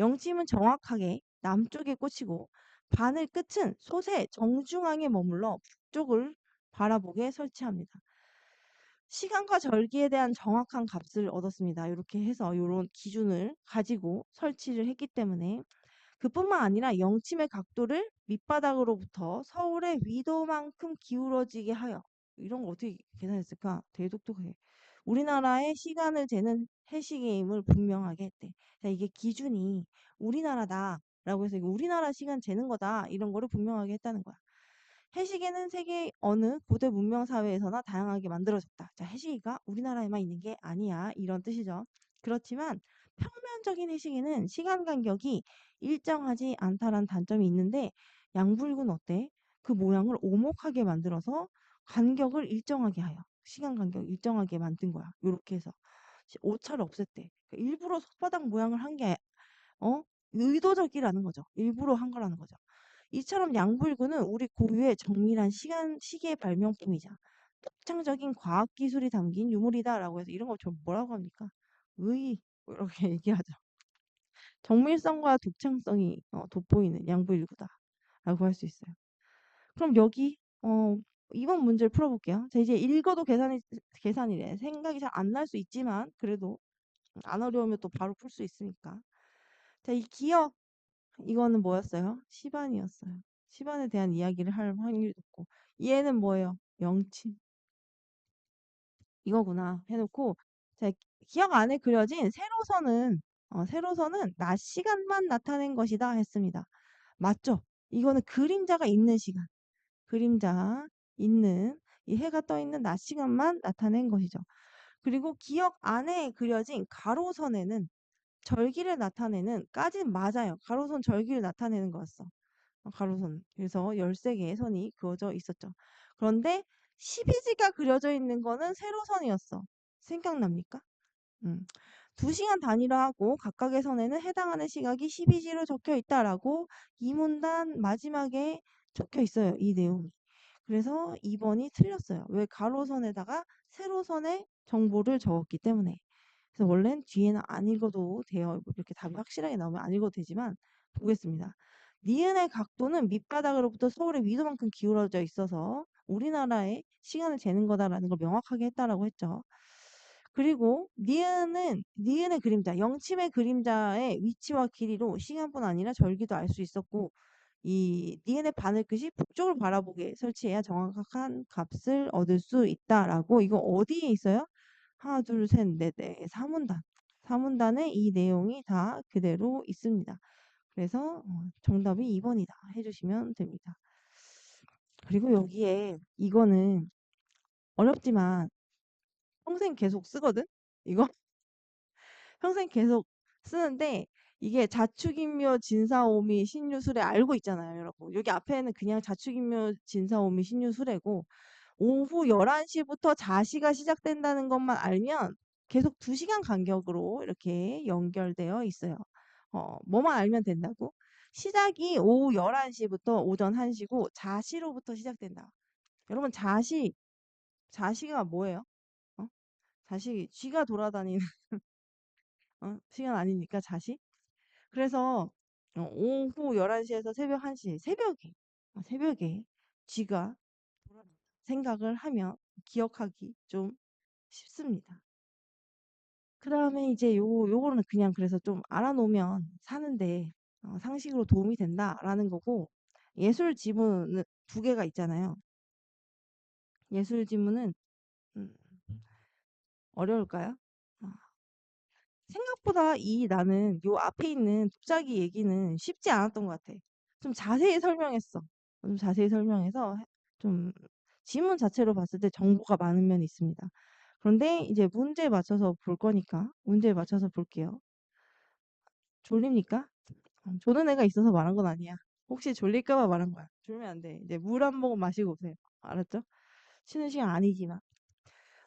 Speaker 1: 영침은 정확하게 남쪽에 꽂히고 바늘 끝은 솥의 정중앙에 머물러 북쪽을 바라보게 설치합니다. 시간과 절기에 대한 정확한 값을 얻었습니다. 이렇게 해서 이런 기준을 가지고 설치를 했기 때문에 그뿐만 아니라 영침의 각도를 밑바닥으로부터 서울의 위도만큼 기울어지게 하여 이런 거 어떻게 계산했을까? 되게 똑똑해. 우리나라의 시간을 재는 해시계임을 분명하게 했대. 자, 이게 기준이 우리나라다. 라고 해서 이거 우리나라 시간 재는 거다. 이런 거를 분명하게 했다는 거야. 해시계는 세계 어느 고대 문명 사회에서나 다양하게 만들어졌다. 자, 해시계가 우리나라에만 있는 게 아니야. 이런 뜻이죠. 그렇지만 평면적인 해시계는 시간 간격이 일정하지 않다란 단점이 있는데 양불구는 어때? 그 모양을 오목하게 만들어서 간격을 일정하게 하여 시간 간격 일정하게 만든 거야. 요렇게 해서 오차를 없앴대. 그러니까 일부러 손바닥 모양을 한 게 의도적이라는 거죠. 일부러 한 거라는 거죠. 이처럼 양불구는 우리 고유의 정밀한 시계 발명품이자 독창적인 과학 기술이 담긴 유물이다라고 해서 이런 거 좀 뭐라고 합니까? 뭐 이렇게 얘기하죠. 정밀성과 독창성이 돋보이는 양불구다라고 할 수 있어요. 그럼 여기 이번 문제를 풀어볼게요. 자, 이제 읽어도 계산이래. 생각이 잘 안 날 수 있지만 그래도 안 어려우면 또 바로 풀 수 있으니까. 자, 이 기억 이거는 뭐였어요? 시반이었어요. 시반에 대한 이야기를 할 확률이 높고 얘는 뭐예요? 명칭 이거구나 해놓고 자, 기억 안에 그려진 세로선은 낮 시간만 나타낸 것이다 했습니다. 맞죠? 이거는 그림자가 있는 시간 그림자 있는 이 해가 떠 있는 낮 시간만 나타낸 것이죠. 그리고 기억 안에 그려진 가로선에는 절기를 나타내는 까진 맞아요. 가로선 절기를 나타내는 거였어. 가로선. 그래서 13개의 선이 그어져 있었죠. 그런데 12지가 그려져 있는 거는 세로선이었어. 생각납니까? 음. 2시간 단위로하고 각각의 선에는 해당하는 시각이 12지로 적혀 있다라고 이 문단 마지막에 적혀 있어요. 이 내용이. 그래서 2번이 틀렸어요. 왜 가로선에다가 세로선의 정보를 적었기 때문에. 그래서 원래는 뒤에는 안 읽어도 돼요. 이렇게 답이 확실하게 나오면 안 읽어도 되지만 보겠습니다. 니은의 각도는 밑바닥으로부터 서울의 위도만큼 기울어져 있어서 우리나라의 시간을 재는 거다라는 걸 명확하게 했다라고 했죠. 그리고 니은의 그림자, 영침의 그림자의 위치와 길이로 시간뿐 아니라 절기도 알 수 있었고 이 니은의 바늘끝이 북쪽을 바라보게 설치해야 정확한 값을 얻을 수 있다라고 이거 어디에 있어요? 하나, 둘, 셋, 넷, 네, 4문단. 4문단에 이 내용이 다 그대로 있습니다. 그래서 정답이 2번이다 해주시면 됩니다. 그리고 여기에 이거는 어렵지만 평생 계속 쓰거든? 이거 평생 계속 쓰는데 이게 자축인묘 진사오미 신유술에 알고 있잖아요, 여러분. 여기 앞에는 그냥 자축인묘 진사오미 신유술애고 오후 11시부터 자시가 시작된다는 것만 알면 계속 2시간 간격으로 이렇게 연결되어 있어요. 뭐만 알면 된다고? 시작이 오후 11시부터 오전 1시고 자시로부터 시작된다. 여러분 자시가 뭐예요? 어? 자시 쥐가 돌아다니는 시간 아니니까 자시? 그래서 오후 11시에서 새벽 1시 새벽에 쥐가 돌아다닌다. 생각을 하면 기억하기 좀 쉽습니다. 그 다음에 이제 요거는 그냥 그래서 좀 알아놓으면 사는데 상식으로 도움이 된다라는 거고 예술 지문은 2개가 있잖아요. 예술 지문은 음, 어려울까요? 어, 생각보다 나는 요 앞에 있는 도자기 얘기는 쉽지 않았던 것 같아. 좀 자세히 설명했어. 좀 자세히 설명해서 좀 지문 자체로 봤을 때 정보가 많은 면이 있습니다. 그런데 이제 문제에 맞춰서 볼 거니까 문제에 맞춰서 볼게요. 졸립니까? 조는 애가 있어서 말한 건 아니야. 혹시 졸릴까 봐 말한 거야. 졸면 안 돼. 이제 물 한 모금 마시고 오세요. 알았죠? 쉬는 시간 아니지만.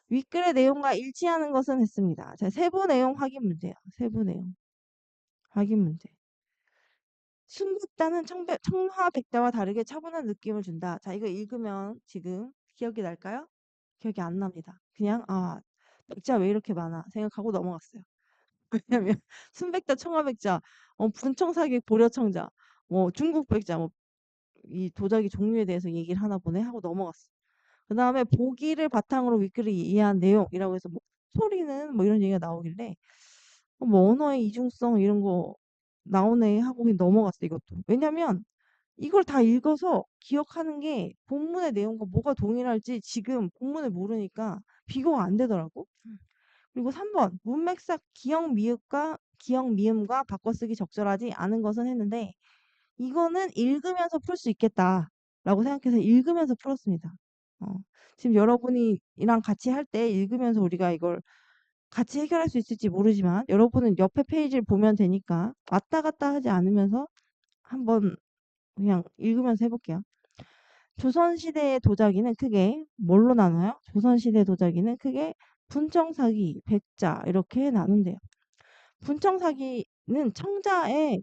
Speaker 1: 윗글의 내용과 일치하는 것은 했습니다. 자, 세부 내용 확인 문제야. 세부 내용 확인 문제. 순국다는 청화백자와 다르게 차분한 느낌을 준다. 자, 이거 읽으면 지금 기억이 날까요? 기억이 안 납니다. 그냥 백자 왜 이렇게 많아 생각하고 넘어갔어요. 왜냐면 순백자, 청화백자, 분청사기, 고려청자, 뭐 중국백자, 뭐 이 도자기 종류에 대해서 얘기를 하나 보네 하고 넘어갔어. 그 다음에 보기를 바탕으로 윗글을 이해한 내용이라고 해서 뭐 소리는 뭐 이런 얘기가 나오길래 뭐 언어의 이중성 이런 거 나오네 하고 그냥 넘어갔어 이것도. 왜냐면 이걸 다 읽어서 기억하는 게 본문의 내용과 뭐가 동일할지 지금 본문을 모르니까 비교가 안 되더라고. 그리고 3번 문맥상 기역 미흡과 기역 미음과 바꿔쓰기 적절하지 않은 것은 했는데 이거는 읽으면서 풀 수 있겠다라고 생각해서 읽으면서 풀었습니다. 어, 지금 여러분이랑 같이 할 때 읽으면서 우리가 이걸 같이 해결할 수 있을지 모르지만 여러분은 옆에 페이지를 보면 되니까 왔다 갔다 하지 않으면서 한번 그냥 읽으면서 해볼게요. 조선시대의 도자기는 크게 뭘로 나눠요? 조선시대 도자기는 크게 분청사기, 백자 이렇게 나눈대요. 분청사기는 청자에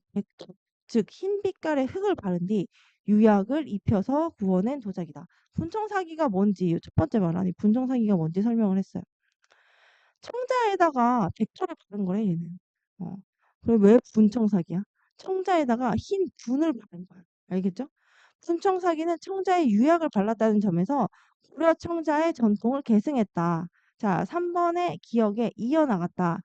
Speaker 1: 즉 흰 빛깔의 흙을 바른 뒤 유약을 입혀서 구워낸 도자기다. 분청사기가 뭔지 첫 번째 말하니 분청사기가 뭔지 설명을 했어요. 청자에다가 백조를 바른 거래 얘는. 어. 그럼 왜 분청사기야? 청자에다가 흰 분을 바른 거야. 알겠죠? 분청사기는 청자에 유약을 발랐다는 점에서 고려 청자의 전통을 계승했다. 자, 3번의 기억에 이어나갔다.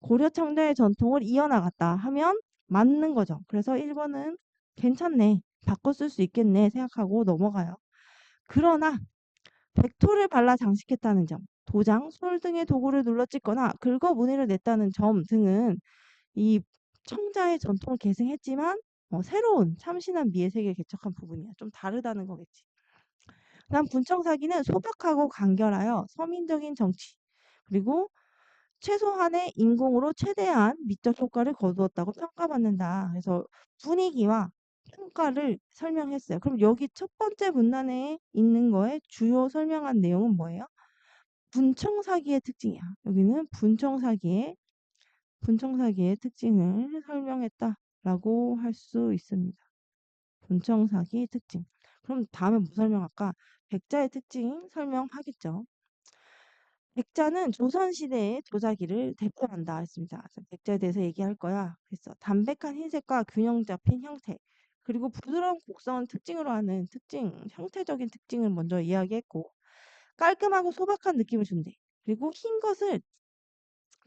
Speaker 1: 고려 청자의 전통을 이어나갔다 하면 맞는 거죠. 그래서 1번은 괜찮네. 바꿔 쓸 수 있겠네 생각하고 넘어가요. 그러나 백토를 발라 장식했다는 점, 도장, 솔 등의 도구를 눌러 찍거나 긁어 무늬를 냈다는 점 등은 이 청자의 전통을 계승했지만 새로운 참신한 미의 세계를 개척한 부분이야. 좀 다르다는 거겠지. 그다음 분청사기는 소박하고 간결하여 서민적인 정치 그리고 최소한의 인공으로 최대한 미적 효과를 거두었다고 평가받는다. 그래서 분위기와 평가를 설명했어요. 그럼 여기 첫 번째 문단에 있는 거에 주요 설명한 내용은 뭐예요? 분청사기의 특징이야. 여기는 분청사기의 특징을 설명했다라고 할 수 있습니다. 분청사기의 특징. 그럼 다음에 뭐 설명할까? 백자의 특징 설명하겠죠. 백자는 조선시대의 도자기를 대표한다 했습니다. 백자에 대해서 얘기할 거야. 그래서 담백한 흰색과 균형 잡힌 형태, 그리고 부드러운 곡선을 특징으로 하는 형태적인 특징을 먼저 이야기했고, 깔끔하고 소박한 느낌을 준대. 그리고 흰 것을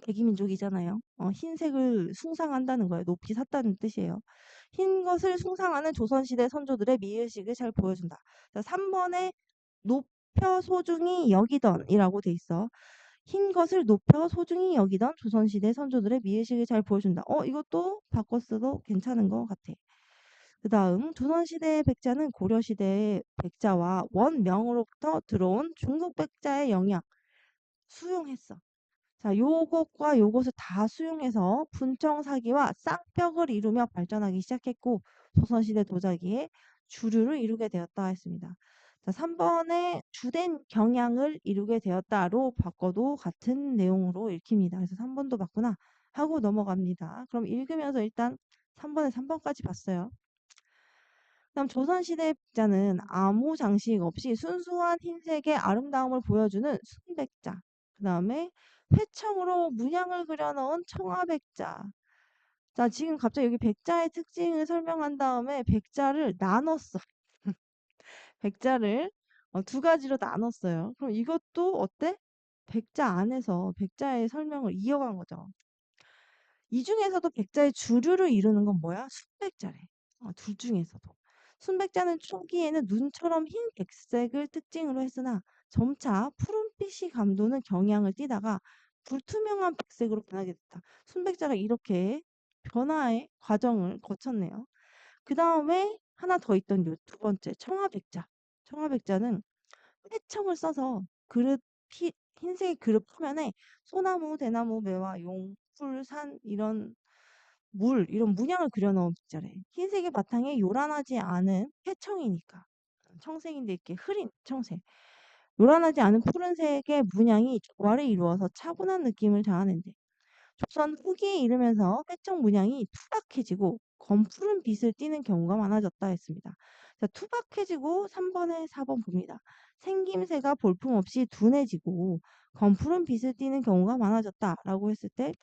Speaker 1: 백이민족이잖아요. 흰색을 숭상한다는 거예요. 높이 샀다는 뜻이에요. 흰 것을 숭상하는 조선시대 선조들의 미의식을 잘 보여준다. 자, 3번에 높여 소중히 여기던이라고 돼 있어. 흰 것을 높여 소중히 여기던 조선시대 선조들의 미의식을 잘 보여준다. 이것도 바꿔 써도 괜찮은 것 같아. 그 다음 조선시대의 백자는 고려시대의 백자와 원명으로부터 들어온 중국 백자의 영향 수용했어. 자, 요것과 요것을 다 수용해서 분청사기와 쌍벽을 이루며 발전하기 시작했고 조선시대 도자기의 주류를 이루게 되었다 했습니다. 자, 3번에 주된 경향을 이루게 되었다로 바꿔도 같은 내용으로 읽힙니다. 그래서 3번도 맞구나 하고 넘어갑니다. 그럼 읽으면서 일단 3번에 3번까지 봤어요. 그다음 조선시대 백자는 아무 장식 없이 순수한 흰색의 아름다움을 보여주는 순백자. 그 다음에 회청으로 문양을 그려넣은 청아백자. 자, 지금 갑자기 여기 백자의 특징을 설명한 다음에 백자를 나눴어. 백자를 두 가지로 나눴어요. 그럼 이것도 어때? 백자 안에서 백자의 설명을 이어간 거죠. 이 중에서도 백자의 주류를 이루는 건 뭐야? 순백자래. 둘 중에서도. 순백자는 초기에는 눈처럼 흰 백색을 특징으로 했으나 점차 푸른빛이 감도는 경향을 띠다가 불투명한 백색으로 변하게 됐다. 순백자가 이렇게 변화의 과정을 거쳤네요. 그 다음에 하나 더 있던 요 두 번째 청아백자. 청아백자는 회청을 써서 흰색 그릇 표면에 소나무, 대나무, 매화, 용, 풀, 산 이런 문양을 그려넣은 빗자래. 흰색의 바탕에 요란하지 않은 회청이니까 청색인데 이렇게 흐린 청색. 요란하지 않은 푸른색의 문양이 조화를 이루어서 차분한 느낌을 자아낸대. 조선 후기에 이르면서 회청 문양이 투박해지고 검푸른 빛을 띠는 경우가 많아졌다 했습니다. 자, 투박해지고 3번에 4번 봅니다. 생김새가 볼품없이 둔해지고 검푸른 빛을 띠는 경우가 많아졌다라고 했을 때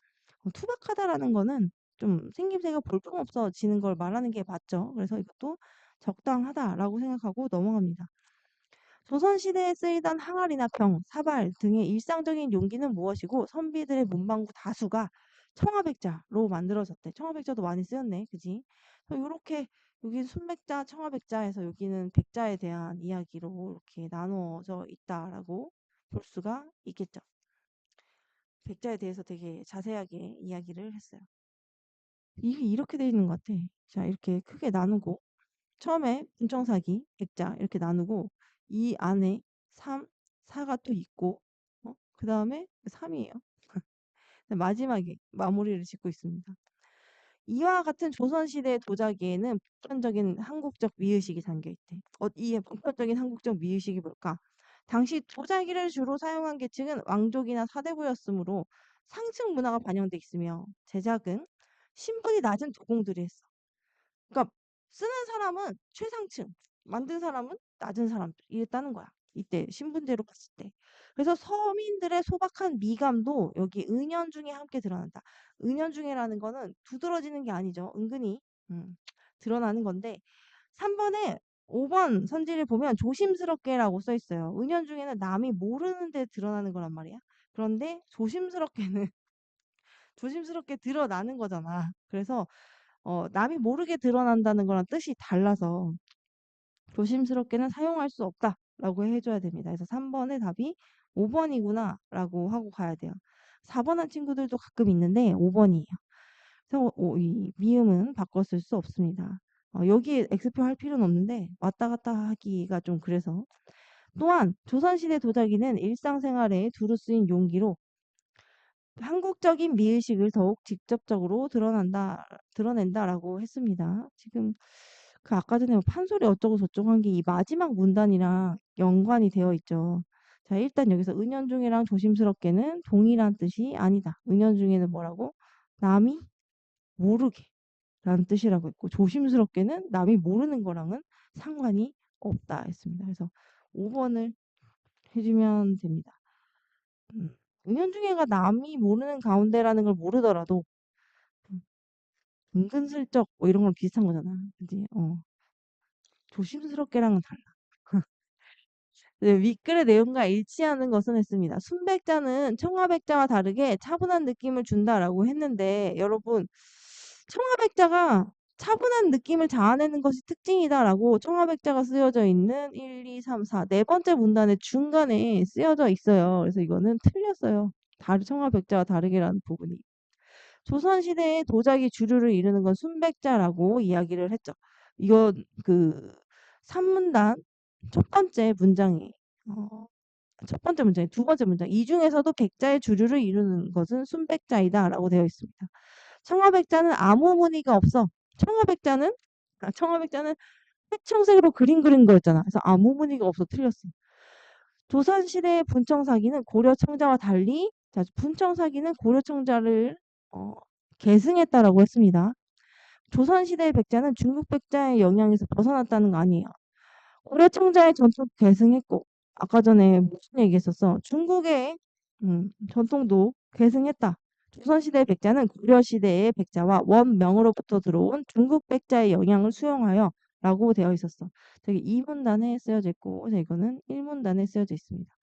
Speaker 1: 투박하다라는 거는 좀 생김새가 볼품없어지는 걸 말하는 게 맞죠. 그래서 이것도 적당하다라고 생각하고 넘어갑니다. 조선시대에 쓰이던 항아리나 병, 사발 등의 일상적인 용기는 무엇이고 선비들의 문방구 다수가 청아백자로 만들어졌대. 청아백자도 많이 쓰였네. 그지? 이렇게 여기 순백자, 청아백자에서 여기는 백자에 대한 이야기로 이렇게 나누어져 있다라고 볼 수가 있겠죠. 백자에 대해서 되게 자세하게 이야기를 했어요. 이게 이렇게 돼 있는 것 같아. 자, 이렇게 크게 나누고 처음에 분청사기, 백자 이렇게 나누고 이 안에 3, 4가 또 있고 그다음에 3이에요. 마지막에 마무리를 짓고 있습니다. 이와 같은 조선시대 도자기에는 보편적인 한국적 미의식이 담겨 있대. 이 보편적인 한국적 미의식이 뭘까? 당시 도자기를 주로 사용한 계층은 왕족이나 사대부였으므로 상층 문화가 반영돼 있으며 제작은 신분이 낮은 도공들이 했어. 그러니까 쓰는 사람은 최상층, 만든 사람은 낮은 사람들 이랬다는 거야. 이때 신분제로 봤을 때. 그래서 서민들의 소박한 미감도 여기 은연중에 함께 드러난다. 은연중에라는 거는 두드러지는 게 아니죠. 은근히 드러나는 건데 3번에 5번 선지를 보면 조심스럽게라고 써 있어요. 은연중에는 남이 모르는데 드러나는 거란 말이야. 그런데 조심스럽게는 조심스럽게 드러나는 거잖아. 그래서 남이 모르게 드러난다는 거랑 뜻이 달라서 조심스럽게는 사용할 수 없다라고 해줘야 됩니다. 그래서 3번의 답이 5번이구나라고 하고 가야 돼요. 4번 한 친구들도 가끔 있는데 5번이에요. 그래서 이 미음은 바꿔 쓸 수 없습니다. 여기에 X표 할 필요는 없는데 왔다 갔다 하기가 좀 그래서 또한 조선시대 도자기는 일상생활에 두루 쓰인 용기로 한국적인 미의식을 더욱 직접적으로 드러낸다라고 했습니다. 지금 그 아까 전에 뭐 판소리 어쩌고 저쩌고 한 게 이 마지막 문단이랑 연관이 되어 있죠. 자, 일단 여기서 은연중에랑 조심스럽게는 동일한 뜻이 아니다. 은연중에는 뭐라고? 남이 모르게 라는 뜻이라고 했고 조심스럽게는 남이 모르는 거랑은 상관이 없다 했습니다. 그래서 5번을 해주면 됩니다. 은연중에가 남이 모르는 가운데라는 걸 모르더라도 음, 은근슬쩍 뭐 이런 거랑 비슷한 거잖아. 그지? 조심스럽게랑은 달라. 네, 윗글의 내용과 일치하는 것은 했습니다. 순백자는 청화백자와 다르게 차분한 느낌을 준다라고 했는데 여러분 청화백자가 차분한 느낌을 자아내는 것이 특징이다라고 청화백자가 쓰여져 있는 1, 2, 3, 4 네 번째 문단의 중간에 쓰여져 있어요. 그래서 이거는 틀렸어요. 청화백자와 다르게라는 부분이. 조선시대의 도자기 주류를 이루는 건 순백자라고 이야기를 했죠. 이거 그 3문단 첫 번째 문장이 첫 번째 문장이 두 번째 문장 이 중에서도 백자의 주류를 이루는 것은 순백자이다라고 되어 있습니다. 청화백자는 아무 무늬가 없어. 청화백자는 색청색으로 그림 그린 거였잖아. 그래서 아무 무늬가 없어. 틀렸어. 조선시대의 분청사기는 고려청자와 달리 분청사기는 고려청자를 계승했다라고 했습니다. 조선시대의 백자는 중국 백자의 영향에서 벗어났다는 거 아니에요. 고려청자의 전통 계승했고 아까 전에 무슨 얘기했었어? 중국의 전통도 계승했다. 조선시대의 백자는 고려시대의 백자와 원명으로부터 들어온 중국 백자의 영향을 수용하여 라고 되어 있었어. 저기 2문단에 쓰여져 있고 이거는 1문단에 쓰여져 있습니다.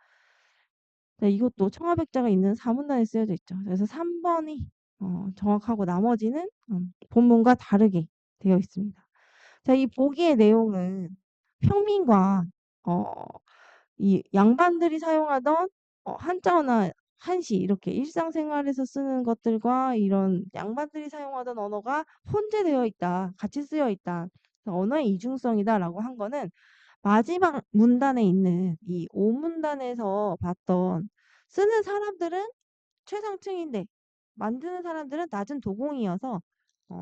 Speaker 1: 네, 이것도 청화백자가 있는 4문단에 쓰여져 있죠. 그래서 3번이 정확하고 나머지는 본문과 다르게 되어 있습니다. 자, 이 보기의 내용은 평민과 이 양반들이 사용하던 한자어나 한시 이렇게 일상생활에서 쓰는 것들과 이런 양반들이 사용하던 언어가 혼재되어 있다. 같이 쓰여 있다. 언어의 이중성이다라고 한 거는 마지막 문단에 있는 이 5문단에서 봤던 쓰는 사람들은 최상층인데 만드는 사람들은 낮은 도공이어서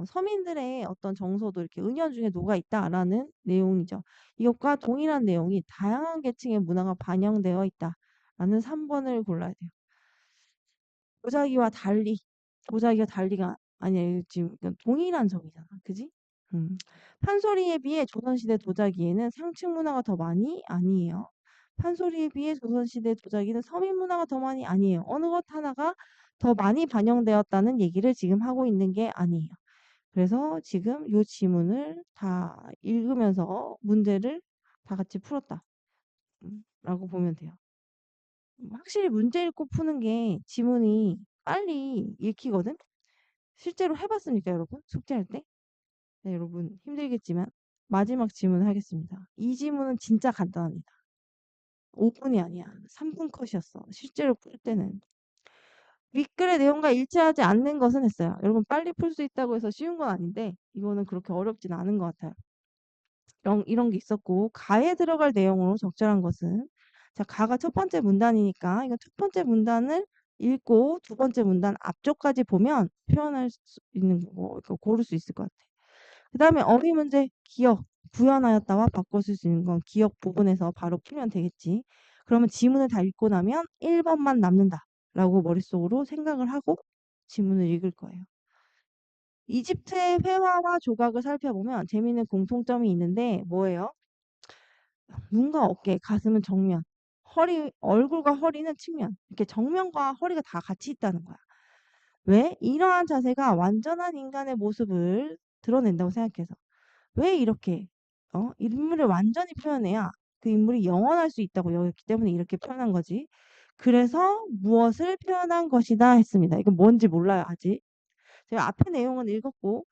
Speaker 1: 서민들의 어떤 정서도 이렇게 은연중에 녹아 있다라는 내용이죠. 이것과 동일한 내용이 다양한 계층의 문화가 반영되어 있다라는 3번을 골라야 돼요. 도자기와 달리가 아니에요. 지금 이건 동일한 점이잖아. 그지? 판소리에 비해 조선시대 도자기에는 상층 문화가 더 많이 아니에요. 판소리에 비해 조선시대 도자기는 서민 문화가 더 많이 아니에요. 어느 것 하나가 더 많이 반영되었다는 얘기를 지금 하고 있는 게 아니에요. 그래서 지금 이 지문을 다 읽으면서 문제를 다 같이 풀었다. 라고 보면 돼요. 확실히 문제 읽고 푸는 게 지문이 빨리 읽히거든? 실제로 해봤습니까, 여러분? 숙제할 때? 네, 여러분 힘들겠지만 마지막 질문 하겠습니다. 이 질문은 진짜 간단합니다. 5분이 아니야. 3분 컷이었어. 실제로 풀 때는. 윗글의 내용과 일치하지 않는 것은 했어요. 여러분 빨리 풀 수 있다고 해서 쉬운 건 아닌데 이거는 그렇게 어렵진 않은 것 같아요. 이런 게 있었고 가에 들어갈 내용으로 적절한 것은 자 가가 첫 번째 문단이니까 이거 첫 번째 문단을 읽고 두 번째 문단 앞쪽까지 보면 표현할 수 있는 거 이거 고를 수 있을 것 같아. 그 다음에 어휘 문제 기억 구현하였다와 바꿔 쓸 수 있는 건 기억 부분에서 바로 풀면 되겠지. 그러면 지문을 다 읽고 나면 1번만 남는다 라고 머릿속으로 생각을 하고 지문을 읽을 거예요. 이집트의 회화와 조각을 살펴보면 재미있는 공통점이 있는데 뭐예요? 눈과 어깨, 가슴은 정면, 얼굴과 허리는 측면. 이렇게 정면과 허리가 다 같이 있다는 거야. 왜? 이러한 자세가 완전한 인간의 모습을 드러낸다고 생각해서. 왜 이렇게 인물을 완전히 표현해야 그 인물이 영원할 수 있다고 여겼기 때문에 이렇게 표현한 거지. 그래서 무엇을 표현한 것이다 했습니다. 이건 뭔지 몰라요, 아직. 제가 앞에 내용은 읽었고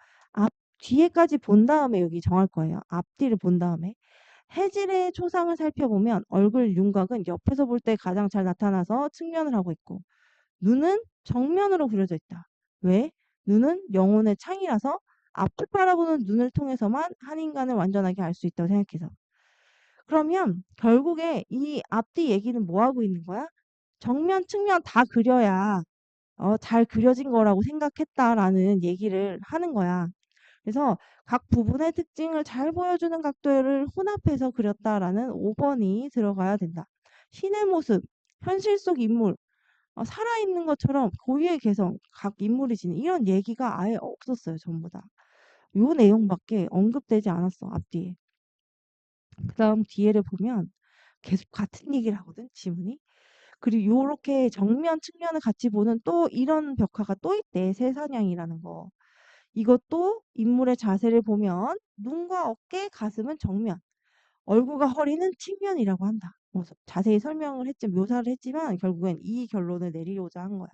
Speaker 1: 뒤에까지 본 다음에 여기 정할 거예요. 앞뒤를 본 다음에. 해질의 초상을 살펴보면 얼굴 윤곽은 옆에서 볼 때 가장 잘 나타나서 측면을 하고 있고 눈은 정면으로 그려져 있다. 왜? 눈은 영혼의 창이라서 앞을 바라보는 눈을 통해서만 한 인간을 완전하게 알 수 있다고 생각해서. 그러면 결국에 이 앞뒤 얘기는 뭐 하고 있는 거야? 정면, 측면 다 그려야 잘 그려진 거라고 생각했다라는 얘기를 하는 거야. 그래서 각 부분의 특징을 잘 보여주는 각도를 혼합해서 그렸다라는 5번이 들어가야 된다. 신의 모습, 현실 속 인물, 살아있는 것처럼 고유의 개성, 각 인물이 지닌 이런 얘기가 아예 없었어요. 전부 다. 요 내용밖에 언급되지 않았어. 앞뒤에. 그 다음 뒤에를 보면 계속 같은 얘기를 하거든. 지문이. 그리고 요렇게 정면 측면을 같이 보는 또 이런 벽화가 또 있대. 새사냥이라는 거. 이것도 인물의 자세를 보면 눈과 어깨, 가슴은 정면, 얼굴과 허리는 측면이라고 한다. 자세히 설명을 묘사를 했지만 결국엔 이 결론을 내리려고 한 거야.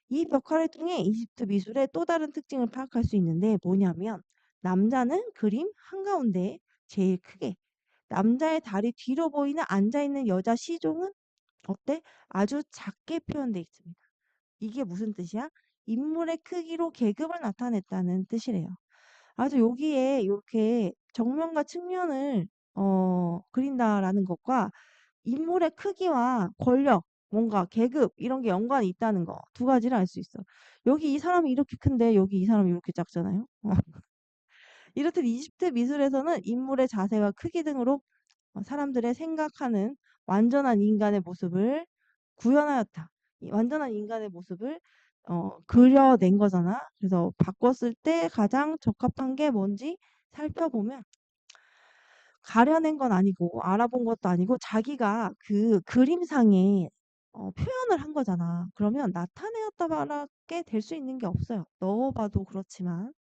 Speaker 1: 이 벽화를 통해 이집트 미술의 또 다른 특징을 파악할 수 있는데 뭐냐면 남자는 그림 한가운데 제일 크게 남자의 다리 뒤로 보이는 앉아있는 여자 시종은 어때? 아주 작게 표현되어 있습니다. 이게 무슨 뜻이야? 인물의 크기로 계급을 나타냈다는 뜻이래요. 아주 여기에 이렇게 정면과 측면을 그린다라는 것과 인물의 크기와 권력, 뭔가 계급 이런 게 연관이 있다는 거 두 가지를 알 수 있어. 여기 이 사람이 이렇게 큰데 여기 이 사람이 이렇게 작잖아요. 이렇듯 이집트 미술에서는 인물의 자세와 크기 등으로 사람들의 생각하는 완전한 인간의 모습을 구현하였다. 이 완전한 인간의 모습을 그려낸 거잖아. 그래서 바꿨을 때 가장 적합한 게 뭔지 살펴보면 가려낸 건 아니고 알아본 것도 아니고 자기가 그 그림상에 표현을 한 거잖아. 그러면 나타내었다밖에 될 수 있는 게 없어요. 넣어봐도 그렇지만.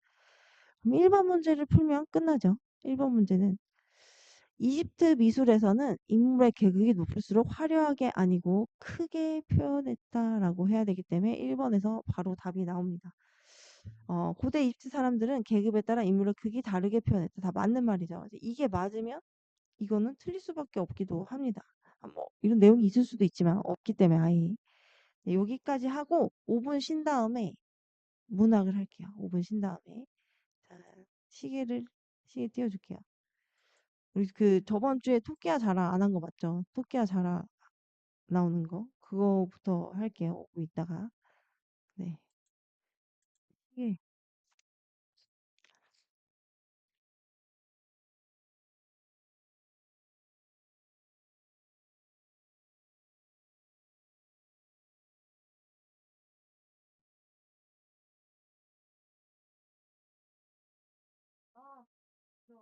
Speaker 1: 그럼 1번 문제를 풀면 끝나죠. 1번 문제는 이집트 미술에서는 인물의 계급이 높을수록 화려하게 아니고 크게 표현했다라고 해야 되기 때문에 1번에서 바로 답이 나옵니다. 고대 이집트 사람들은 계급에 따라 인물의 크기 다르게 표현했다. 다 맞는 말이죠. 이게 맞으면 이거는 틀릴 수밖에 없기도 합니다. 뭐 이런 내용이 있을 수도 있지만 없기 때문에 아예 네, 여기까지 하고 5분 쉰 다음에 문학을 할게요. 5분 쉰 다음에 자, 시계 띄워줄게요. 우리 그 저번 주에 토끼야 자라 안 한 거 맞죠? 토끼야 자라 나오는 거 그거부터 할게요. 이따가 네. 시계 아, 좋아.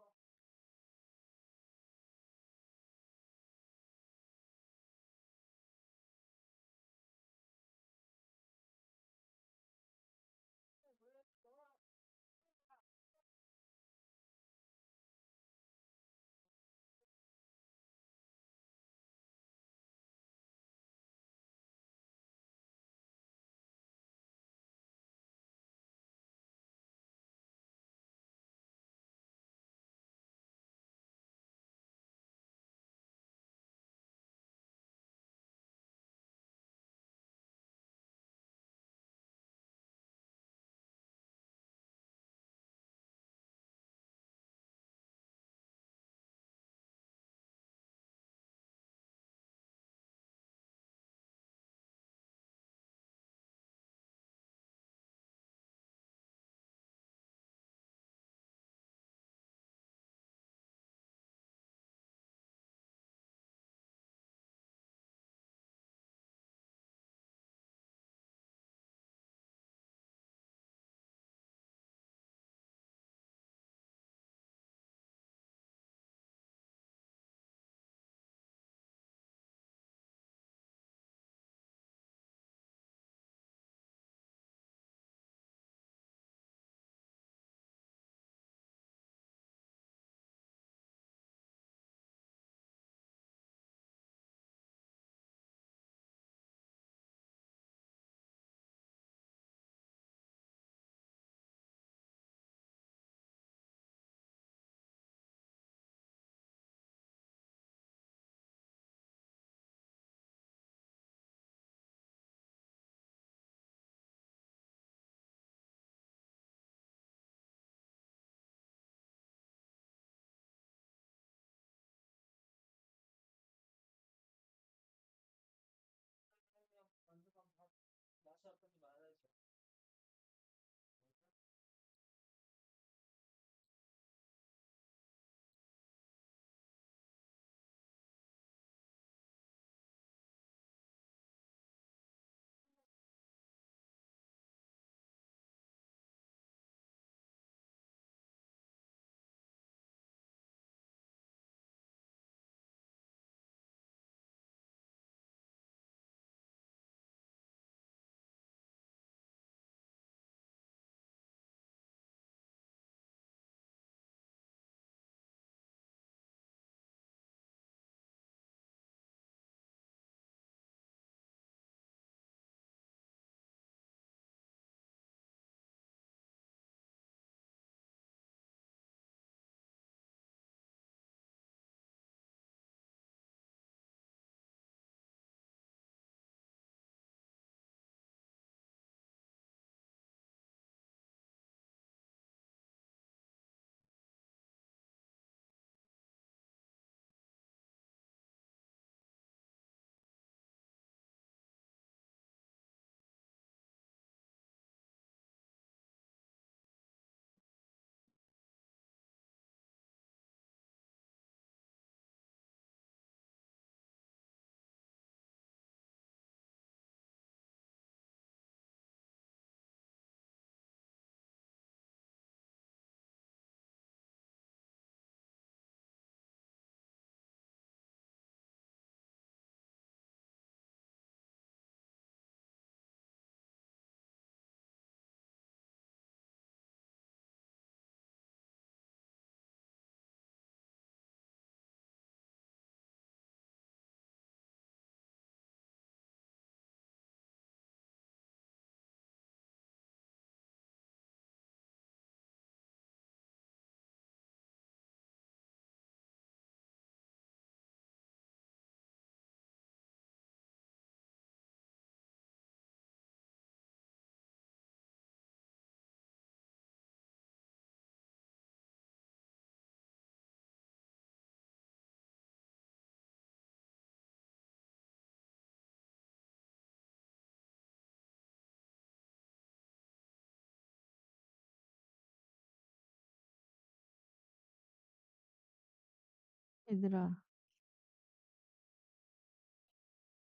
Speaker 1: 얘들아,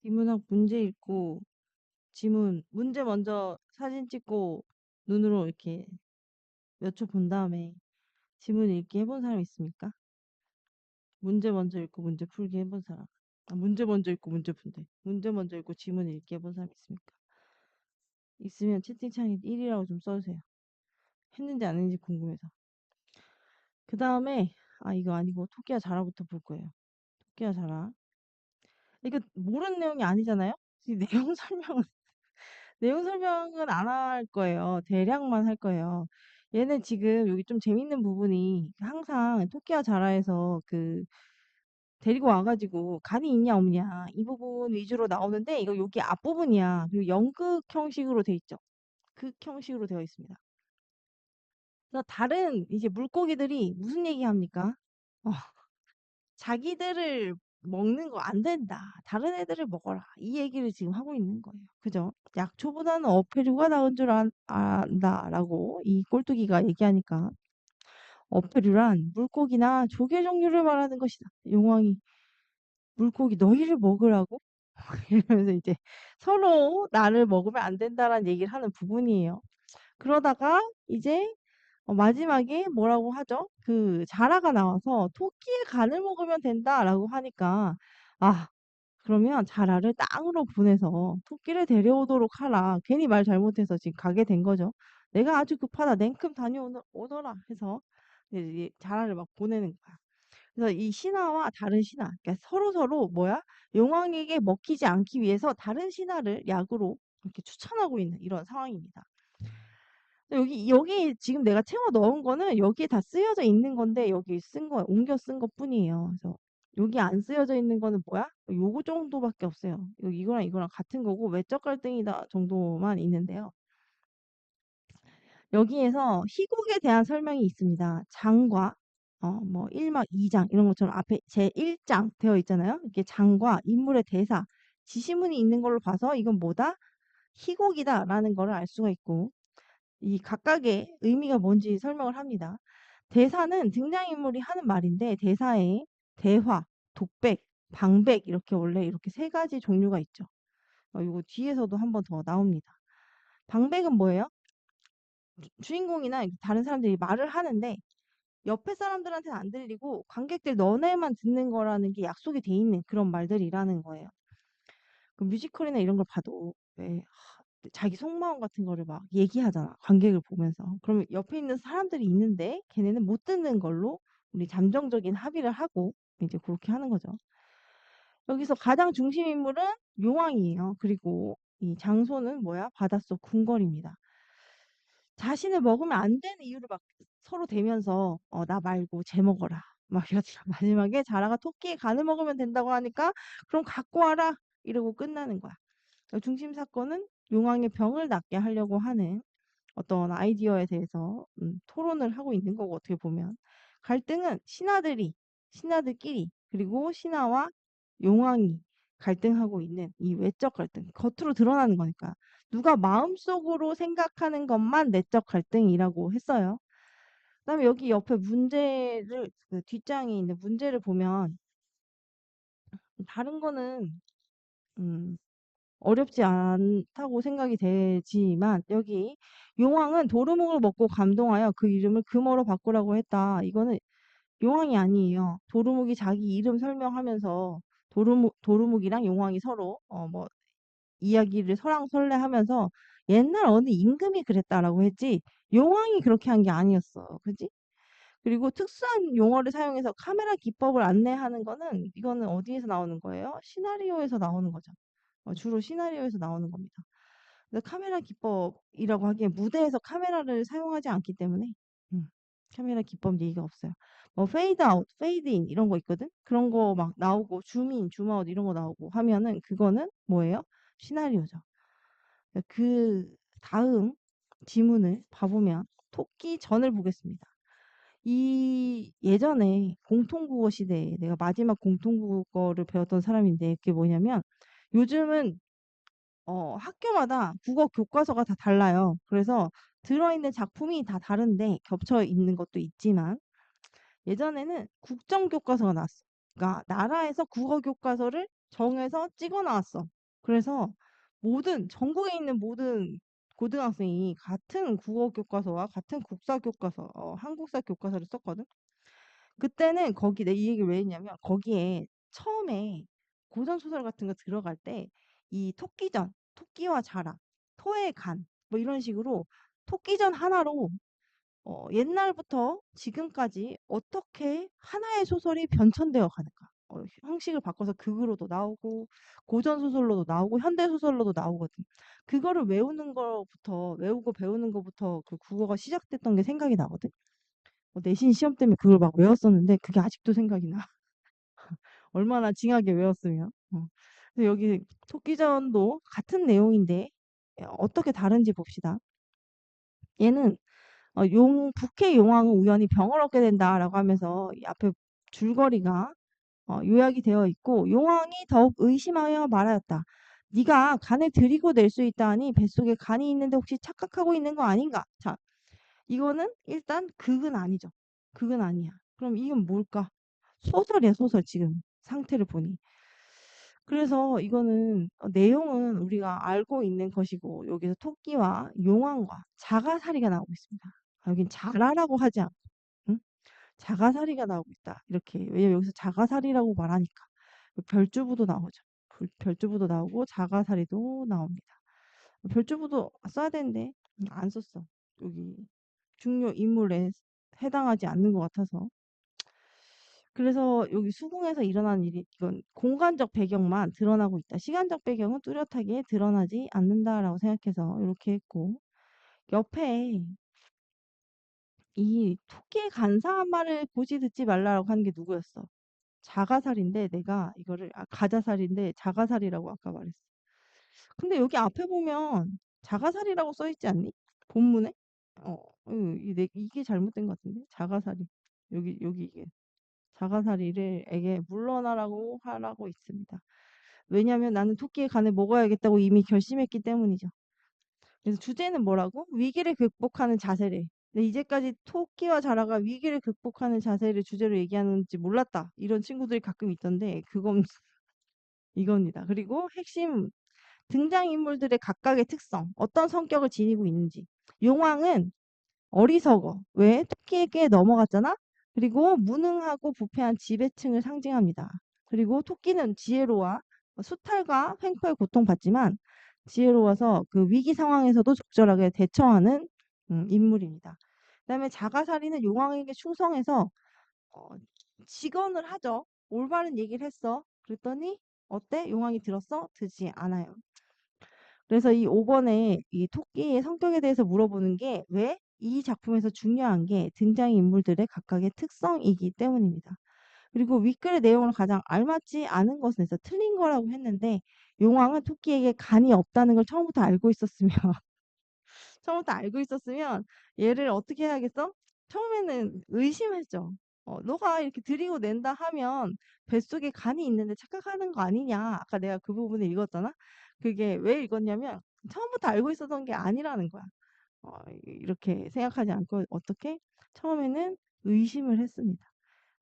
Speaker 1: 지문학 문제 읽고, 지문, 문제 먼저 사진 찍고, 눈으로 이렇게 몇 초 본 다음에 지문 읽기 해본 사람 있습니까? 문제 먼저 읽고 문제 풀기 해본 사람. 아, 문제 먼저 읽고 문제 푼대. 문제 먼저 읽고 지문 읽기 해본 사람 있습니까? 있으면 채팅창에 1이라고 좀 써주세요. 했는지 안 했는지 궁금해서. 그 다음에, 아, 이거 아니고, 토끼야 자라부터 볼 거예요. 토끼야 자라. 이거 모르는 내용이 아니잖아요? 이 내용 설명은, 내용 설명은 안 할 거예요. 대략만 할 거예요. 얘는 지금 여기 좀 재밌는 부분이 항상 토끼와 자라에서 그 데리고 와가지고 간이 있냐 없냐 이 부분 위주로 나오는데 이거 여기 앞부분이야. 그리고 연극 형식으로 돼 있죠. 극 형식으로 되어 있습니다. 그래서 다른 이제 물고기들이 무슨 얘기 합니까? 어, 자기들을 먹는 거 안 된다. 다른 애들을 먹어라. 이 얘기를 지금 하고 있는 거예요. 그죠? 약초보다는 어패류가 나은 줄 안다라고 이 꼴뚜기가 얘기하니까 어패류란 물고기나 조개 종류를 말하는 것이다. 용왕이 물고기 너희를 먹으라고? 이러면서 이제 서로 나를 먹으면 안 된다라는 얘기를 하는 부분이에요. 그러다가 이제 마지막에 뭐라고 하죠? 그 자라가 나와서 토끼의 간을 먹으면 된다라고 하니까 아 그러면 자라를 땅으로 보내서 토끼를 데려오도록 하라. 괜히 말 잘못해서 지금 가게 된 거죠. 내가 아주 급하다. 냉큼 다녀오너라 해서 이제 자라를 막 보내는 거야. 그래서 이 신하와 다른 신하, 그러니까 서로 뭐야? 용왕에게 먹히지 않기 위해서 다른 신하를 약으로 이렇게 추천하고 있는 이런 상황입니다. 여기 지금 내가 채워 넣은 거는 여기에 다 쓰여져 있는 건데 여기 쓴 거, 옮겨 쓴 것뿐이에요. 그래서 여기 안 쓰여져 있는 거는 뭐야? 요거 정도밖에 없어요. 이거랑 이거랑 같은 거고 외적 갈등이다 정도만 있는데요. 여기에서 희곡에 대한 설명이 있습니다. 장과 뭐 1막 2장 이런 것처럼 앞에 제 1장 되어 있잖아요. 이렇게 장과 인물의 대사, 지시문이 있는 걸로 봐서 이건 뭐다? 희곡이다라는 거를 알 수가 있고 이 각각의 의미가 뭔지 설명을 합니다. 대사는 등장인물이 하는 말인데 대사에 대화, 독백, 방백 이렇게 원래 이렇게 세 가지 종류가 있죠. 이거 뒤에서도 한 번 더 나옵니다. 방백은 뭐예요? 주인공이나 다른 사람들이 말을 하는데 옆에 사람들한테는 안 들리고 관객들 너네만 듣는 거라는 게 약속이 돼 있는 그런 말들이라는 거예요. 그 뮤지컬이나 이런 걸 봐도 왜 자기 속마음 같은 거를 막 얘기하잖아. 관객을 보면서. 그러면 옆에 있는 사람들이 있는데 걔네는 못 듣는 걸로 우리 잠정적인 합의를 하고 이제 그렇게 하는 거죠. 여기서 가장 중심 인물은 용왕이에요. 그리고 이 장소는 뭐야? 바닷속 궁궐입니다. 자신을 먹으면 안 되는 이유를 막 서로 대면서 나 말고 쟤 먹어라. 막 이러다가 마지막에 자라가 토끼의 간을 먹으면 된다고 하니까 그럼 갖고 와라 이러고 끝나는 거야. 중심 사건은 용왕의 병을 낫게 하려고 하는 어떤 아이디어에 대해서 토론을 하고 있는 거고 어떻게 보면 갈등은 신하들끼리 그리고 신하와 용왕이 갈등하고 있는 이 외적 갈등 겉으로 드러나는 거니까 누가 마음속으로 생각하는 것만 내적 갈등이라고 했어요. 그다음에 여기 옆에 문제를 그 뒷장에 있는 문제를 보면 다른 거는 음, 어렵지 않다고 생각이 되지만 여기 용왕은 도루묵을 먹고 감동하여 그 이름을 금어로 바꾸라고 했다. 이거는 용왕이 아니에요. 도루묵이 자기 이름 설명하면서 도루묵이랑 용왕이 서로 뭐 이야기를 설랑설레하면서 옛날 어느 임금이 그랬다라고 했지 용왕이 그렇게 한 게 아니었어. 그지? 그리고 특수한 용어를 사용해서 카메라 기법을 안내하는 거는 이거는 어디에서 나오는 거예요? 시나리오에서 나오는 거죠. 주로 시나리오에서 나오는 겁니다. 그래서 카메라 기법이라고 하기에 무대에서 카메라를 사용하지 않기 때문에 카메라 기법 얘기가 없어요. 뭐 페이드 아웃, 페이드 인 이런 거 있거든. 그런 거 막 나오고 줌인, 줌아웃 이런 거 나오고 하면은 그거는 뭐예요? 시나리오죠. 그 다음 지문을 봐보면 토끼 전을 보겠습니다. 이 예전에 공통국어 시대에 내가 마지막 공통국어를 배웠던 사람인데 그게 뭐냐면 요즘은 학교마다 국어 교과서가 다 달라요. 그래서 들어있는 작품이 다 다른데 겹쳐 있는 것도 있지만 예전에는 국정교과서가 나왔어. 그러니까 나라에서 국어 교과서를 정해서 찍어 나왔어. 그래서 모든 전국에 있는 모든 고등학생이 같은 국어 교과서와 같은 국사 교과서, 한국사 교과서를 썼거든. 그때는 거기 내 이 얘기를 왜 했냐면 거기에 처음에 고전 소설 같은 거 들어갈 때 이 토끼전, 토끼와 자라, 토의 간, 뭐 이런 식으로 토끼전 하나로 옛날부터 지금까지 어떻게 하나의 소설이 변천되어 가는가. 형식을 바꿔서 극으로도 나오고 고전 소설로도 나오고 현대 소설로도 나오거든. 그거를 외우는 거부터 외우고 배우는 거부터 그 국어가 시작됐던 게 생각이 나거든. 내신 시험 때문에 그걸 막 외웠었는데 그게 아직도 생각이 나. 얼마나 징하게 외웠으면. 그래서 여기 토끼전도 같은 내용인데 어떻게 다른지 봅시다. 얘는 북해 용왕은 우연히 병을 얻게 된다라고 하면서 이 앞에 줄거리가 요약이 되어 있고 용왕이 더욱 의심하여 말하였다. 네가 간을 들이고 낼 수 있다하니 뱃속에 간이 있는데 혹시 착각하고 있는 거 아닌가? 자, 이거는 일단 극은 아니죠. 극은 아니야. 그럼 이건 뭘까? 소설이야, 소설 지금 상태를 보니. 그래서 이거는 내용은 우리가 알고 있는 것이고 여기서 토끼와 용왕과 자가살이가 나오고 있습니다. 여긴 자라라고 하지 않고 응? 자가살이가 나오고 있다. 이렇게 왜냐면 여기서 자가살이라고 말하니까 별주부도 나오죠. 별주부도 나오고 자가살이도 나옵니다. 별주부도 써야 되는데 안 썼어. 여기 중요 인물에 해당하지 않는 것 같아서. 그래서 여기 수궁에서 일어난 일이 이건 공간적 배경만 드러나고 있다. 시간적 배경은 뚜렷하게 드러나지 않는다라고 생각해서 이렇게 했고 옆에 이 토끼의 간사한 말을 굳이 듣지 말라라고 하는 게 누구였어? 자가살인데 내가 이거를 가자살인데 자가살이라고 아까 말했어. 근데 여기 앞에 보면 자가살이라고 써 있지 않니? 본문에? 이게 잘못된 것 같은데 자가살이 여기 이게 자가살이를 에게 물러나라고 하라고 있습니다. 왜냐하면 나는 토끼의 간을 먹어야겠다고 이미 결심했기 때문이죠. 그래서 주제는 뭐라고? 위기를 극복하는 자세를. 근데 이제까지 토끼와 자라가 위기를 극복하는 자세를 주제로 얘기하는지 몰랐다. 이런 친구들이 가끔 있던데 그건 이겁니다. 그리고 핵심 등장인물들의 각각의 특성, 어떤 성격을 지니고 있는지. 용왕은 어리석어. 왜? 토끼에게 넘어갔잖아? 그리고 무능하고 부패한 지배층을 상징합니다. 그리고 토끼는 지혜로워 수탈과 횡포에 고통받지만 지혜로워서 그 위기 상황에서도 적절하게 대처하는 인물입니다. 그다음에 자가살이는 용왕에게 충성해서 어, 직언을 하죠. 올바른 얘기를 했어. 그랬더니 어때? 용왕이 들었어? 듣지 않아요. 그래서 이 5번에 이 토끼의 성격에 대해서 물어보는 게 왜? 이 작품에서 중요한 게 등장인물들의 각각의 특성이기 때문입니다. 그리고 윗글의 내용을 가장 알맞지 않은 것은 해서 틀린 거라고 했는데 용왕은 토끼에게 간이 없다는 걸 처음부터 알고 있었으면 처음부터 알고 있었으면 얘를 어떻게 해야겠어? 처음에는 의심했죠. 너가 이렇게 들이고 낸다 하면 뱃속에 간이 있는데 착각하는 거 아니냐. 아까 내가 그 부분을 읽었잖아. 그게 왜 읽었냐면 처음부터 알고 있었던 게 아니라는 거야. 이렇게 생각하지 않고 어떻게? 처음에는 의심을 했습니다.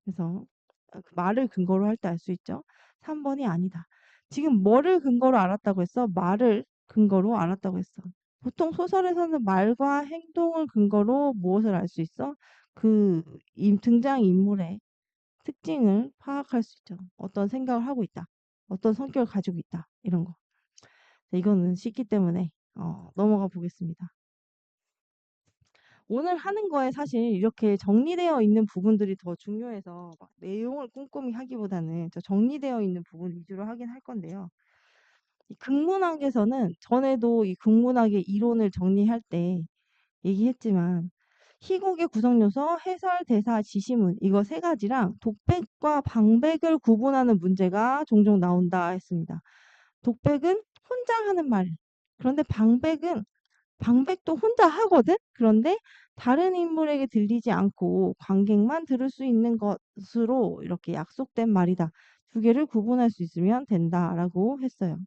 Speaker 1: 그래서 그 말을 근거로 할 때 알 수 있죠. 3번이 아니다. 지금 뭐를 근거로 알았다고 했어? 말을 근거로 알았다고 했어. 보통 소설에서는 말과 행동을 근거로 무엇을 알 수 있어? 그 등장인물의 특징을 파악할 수 있죠. 어떤 생각을 하고 있다. 어떤 성격을 가지고 있다. 이런 거. 이거는 쉽기 때문에 넘어가 보겠습니다. 오늘 하는 거에 사실 이렇게 정리되어 있는 부분들이 더 중요해서 막 내용을 꼼꼼히 하기보다는 저 정리되어 있는 부분 위주로 하긴 할 건데요. 이 극문학에서는 전에도 이 극문학의 이론을 정리할 때 얘기했지만 희곡의 구성 요소, 해설, 대사, 지시문 이거 세 가지랑 독백과 방백을 구분하는 문제가 종종 나온다 했습니다. 독백은 혼자 하는 말. 그런데 방백도 혼자 하거든? 그런데 다른 인물에게 들리지 않고 관객만 들을 수 있는 것으로 이렇게 약속된 말이다. 두 개를 구분할 수 있으면 된다라고 했어요.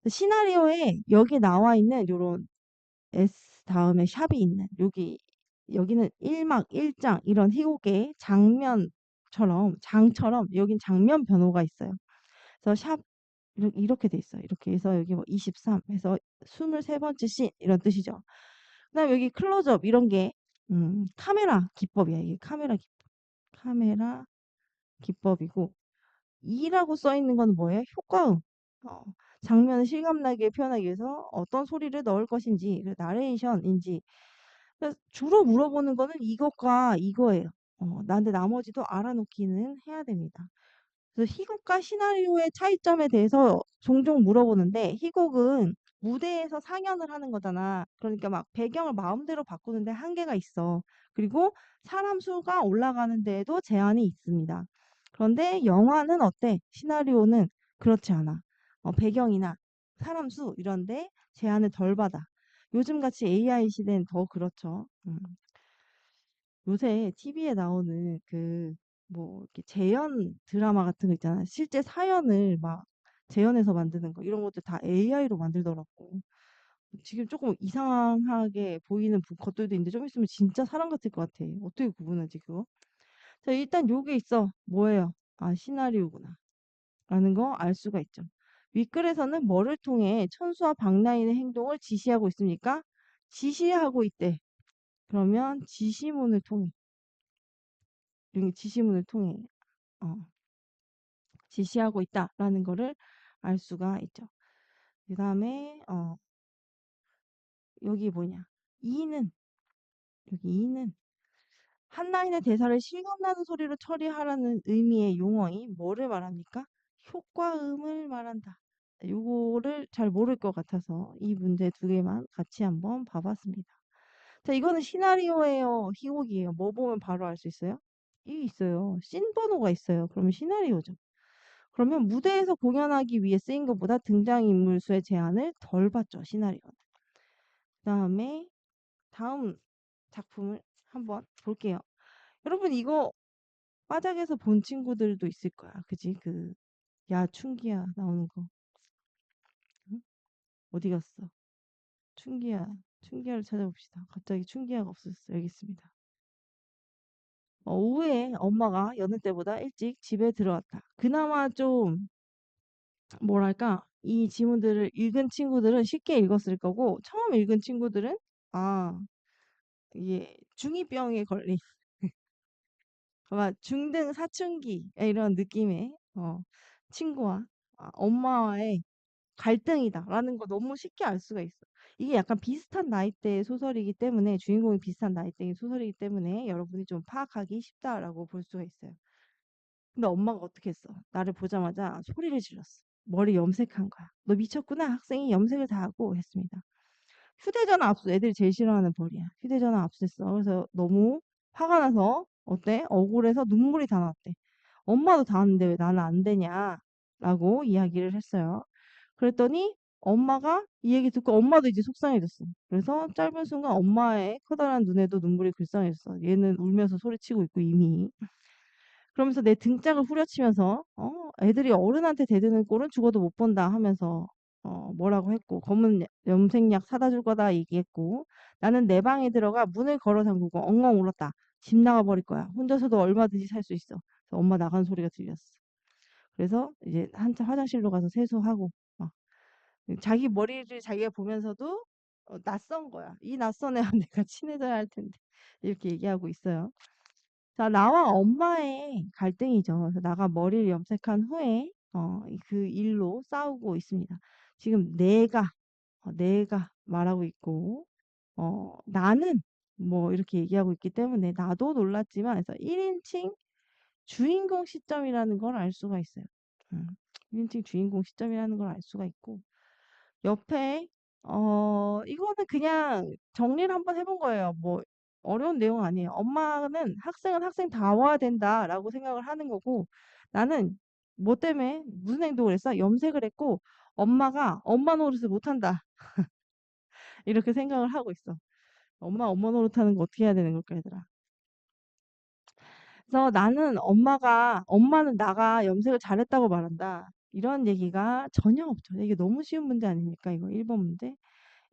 Speaker 1: 시나리오에 여기 나와 있는 요런 S 다음에 샵이 있는 여기는 1막 1장 이런 희곡의 장면 장처럼, 장처럼 여긴 장면 변호가 있어요. 그래서 샵 이렇게 돼 있어요. 이렇게 해서 여기 뭐 23 해서 23번째 씬 이런 뜻이죠. 그다음에 여기 클로즈업 이런 게 카메라 기법이야. 이게 카메라 기법이고, 이라고 써 있는 건 뭐예요? 효과음. 어, 장면을 실감나게 표현하기 위해서 어떤 소리를 넣을 것인지, 나레이션인지. 그래서 주로 물어보는 거는 이것과 이거예요. 나한테 나머지도 알아놓기는 해야 됩니다. 그래서 희곡과 시나리오의 차이점에 대해서 종종 물어보는데, 희곡은 무대에서 상연을 하는 거잖아. 그러니까 막 배경을 마음대로 바꾸는데 한계가 있어. 그리고 사람 수가 올라가는 데에도 제한이 있습니다. 그런데 영화는 어때? 시나리오는 그렇지 않아. 배경이나 사람 수 이런데 제한을 덜 받아. 요즘같이 AI 시대는 더 그렇죠. 요새 TV에 나오는 뭐 이렇게 재연 드라마 같은 거 있잖아. 실제 사연을 막 재현해서 만드는 거 이런 것들 다 AI로 만들더라고. 지금 조금 이상하게 보이는 것들도 있는데 좀 있으면 진짜 사람 같을 것 같아. 어떻게 구분하지 그거? 자, 일단 요게 있어. 뭐예요? 아, 시나리오구나. 라는 거 알 수가 있죠. 윗글에서는 뭐를 통해 천수와 박나인의 행동을 지시하고 있습니까? 지시하고 있대. 그러면 지시문을 통해. 이런 지시문을 통해 어, 지시하고 있다라는 거를 알 수가 있죠. 그 다음에 여기 뭐냐, 이는 여기 이는 한 라인의 대사를 실감나는 소리로 처리하라는 의미의 용어인 뭐를 말합니까? 효과음을 말한다. 요거를 잘 모를 것 같아서 이 문제 두 개만 같이 한번 봐봤습니다. 자, 이거는 시나리오예요, 희곡이에요? 뭐 보면 바로 알 수 있어요? 이 있어요. 씬 번호가 있어요. 그러면 시나리오죠. 그러면 무대에서 공연하기 위해 쓰인 것보다 등장인물 수의 제한을 덜 받죠, 시나리오는. 그다음에 다음 작품을 한번 볼게요. 여러분 이거 빠작에서 본 친구들도 있을 거야. 그지? 야 춘기야 나오는 거. 응? 어디 갔어? 춘기야. 춘기야를 찾아봅시다. 갑자기 춘기야가 없어졌어. 여기 있습니다. 오후에 엄마가 여느 때보다 일찍 집에 들어왔다. 그나마 좀 뭐랄까, 이 지문들을 읽은 친구들은 쉽게 읽었을 거고, 처음 읽은 친구들은 아, 이게 중2병에 걸린 아마 중등 사춘기 이런 느낌의 친구와 엄마와의 갈등이다라는 거 너무 쉽게 알 수가 있어. 이게 약간 비슷한 나이대의 소설이기 때문에, 주인공이 비슷한 나이대의 소설이기 때문에 여러분이 좀 파악하기 쉽다라고 볼 수가 있어요. 근데 엄마가 어떻게 했어? 나를 보자마자 소리를 질렀어. 머리 염색한 거야. 너 미쳤구나. 학생이 염색을 다 하고 했습니다. 휴대전화 압수, 애들이 제일 싫어하는 벌이야. 휴대전화 압수했어. 그래서 너무 화가 나서 어때? 억울해서 눈물이 다 나왔대. 엄마도 다 하는데 왜 나는 안 되냐? 라고 이야기를 했어요. 그랬더니 엄마가 이 얘기 듣고 엄마도 이제 속상해졌어. 그래서 짧은 순간 엄마의 커다란 눈에도 눈물이 글썽했어. 얘는 울면서 소리치고 있고 이미. 그러면서 내 등짝을 후려치면서 애들이 어른한테 대드는 꼴은 죽어도 못 본다 하면서 뭐라고 했고, 검은 염색약 사다 줄 거다 얘기했고, 나는 내 방에 들어가 문을 걸어 잠그고 엉엉 울었다. 집 나가 버릴 거야. 혼자서도 얼마든지 살 수 있어. 그래서 엄마 나간 소리가 들렸어. 그래서 이제 한참 화장실로 가서 세수하고 막 자기 머리를 자기가 보면서도 낯선 거야. 이 낯선 애와 내가 친해져야 할 텐데 이렇게 얘기하고 있어요. 자, 나와 엄마의 갈등이죠. 그래서 나가 머리를 염색한 후에 그 일로 싸우고 있습니다. 지금 내가 말하고 있고, 나는 뭐 이렇게 얘기하고 있기 때문에 나도 놀랐지만, 그래서 1인칭 주인공 시점이라는 걸 알 수가 있어요. 1인칭 주인공 시점이라는 걸 알 수가 있고, 옆에 이거는 그냥 정리를 한번 해본 거예요. 뭐 어려운 내용 아니에요. 엄마는 학생은 학생다워야 된다라고 생각을 하는 거고, 나는 뭐 때문에 무슨 행동을 했어? 염색을 했고, 엄마가 엄마 노릇을 못한다 이렇게 생각을 하고 있어. 엄마 노릇하는 거 어떻게 해야 되는 걸까, 얘들아? 그래서 나는 엄마는 나가 염색을 잘했다고 말한다. 이런 얘기가 전혀 없죠. 이게 너무 쉬운 문제 아닙니까? 이거 1번 문제.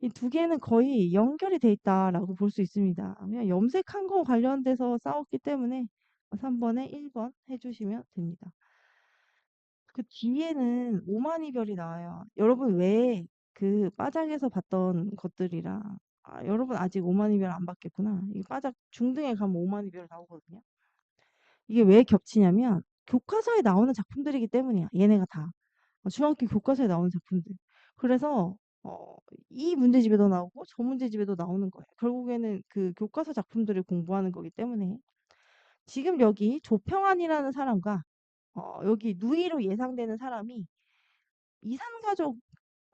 Speaker 1: 이 두 개는 거의 연결이 돼 있다라고 볼 수 있습니다. 그냥 염색한 거 관련돼서 싸웠기 때문에 3번에 1번 해주시면 됩니다. 그 뒤에는 오만이별이 나와요. 여러분 왜 그 빠작에서 봤던 것들이라 여러분 아직 오만이별 안 봤겠구나. 이 빠작 중등에 가면 오만이별 나오거든요. 이게 왜 겹치냐면 교과서에 나오는 작품들이기 때문이야. 얘네가 다. 중학교 교과서에 나오는 작품들. 그래서 어, 이 문제집에도 나오고 저 문제집에도 나오는 거예요. 결국에는 그 교과서 작품들을 공부하는 거기 때문에 지금 여기 조평안이라는 사람과 여기 누이로 예상되는 사람이 이산가족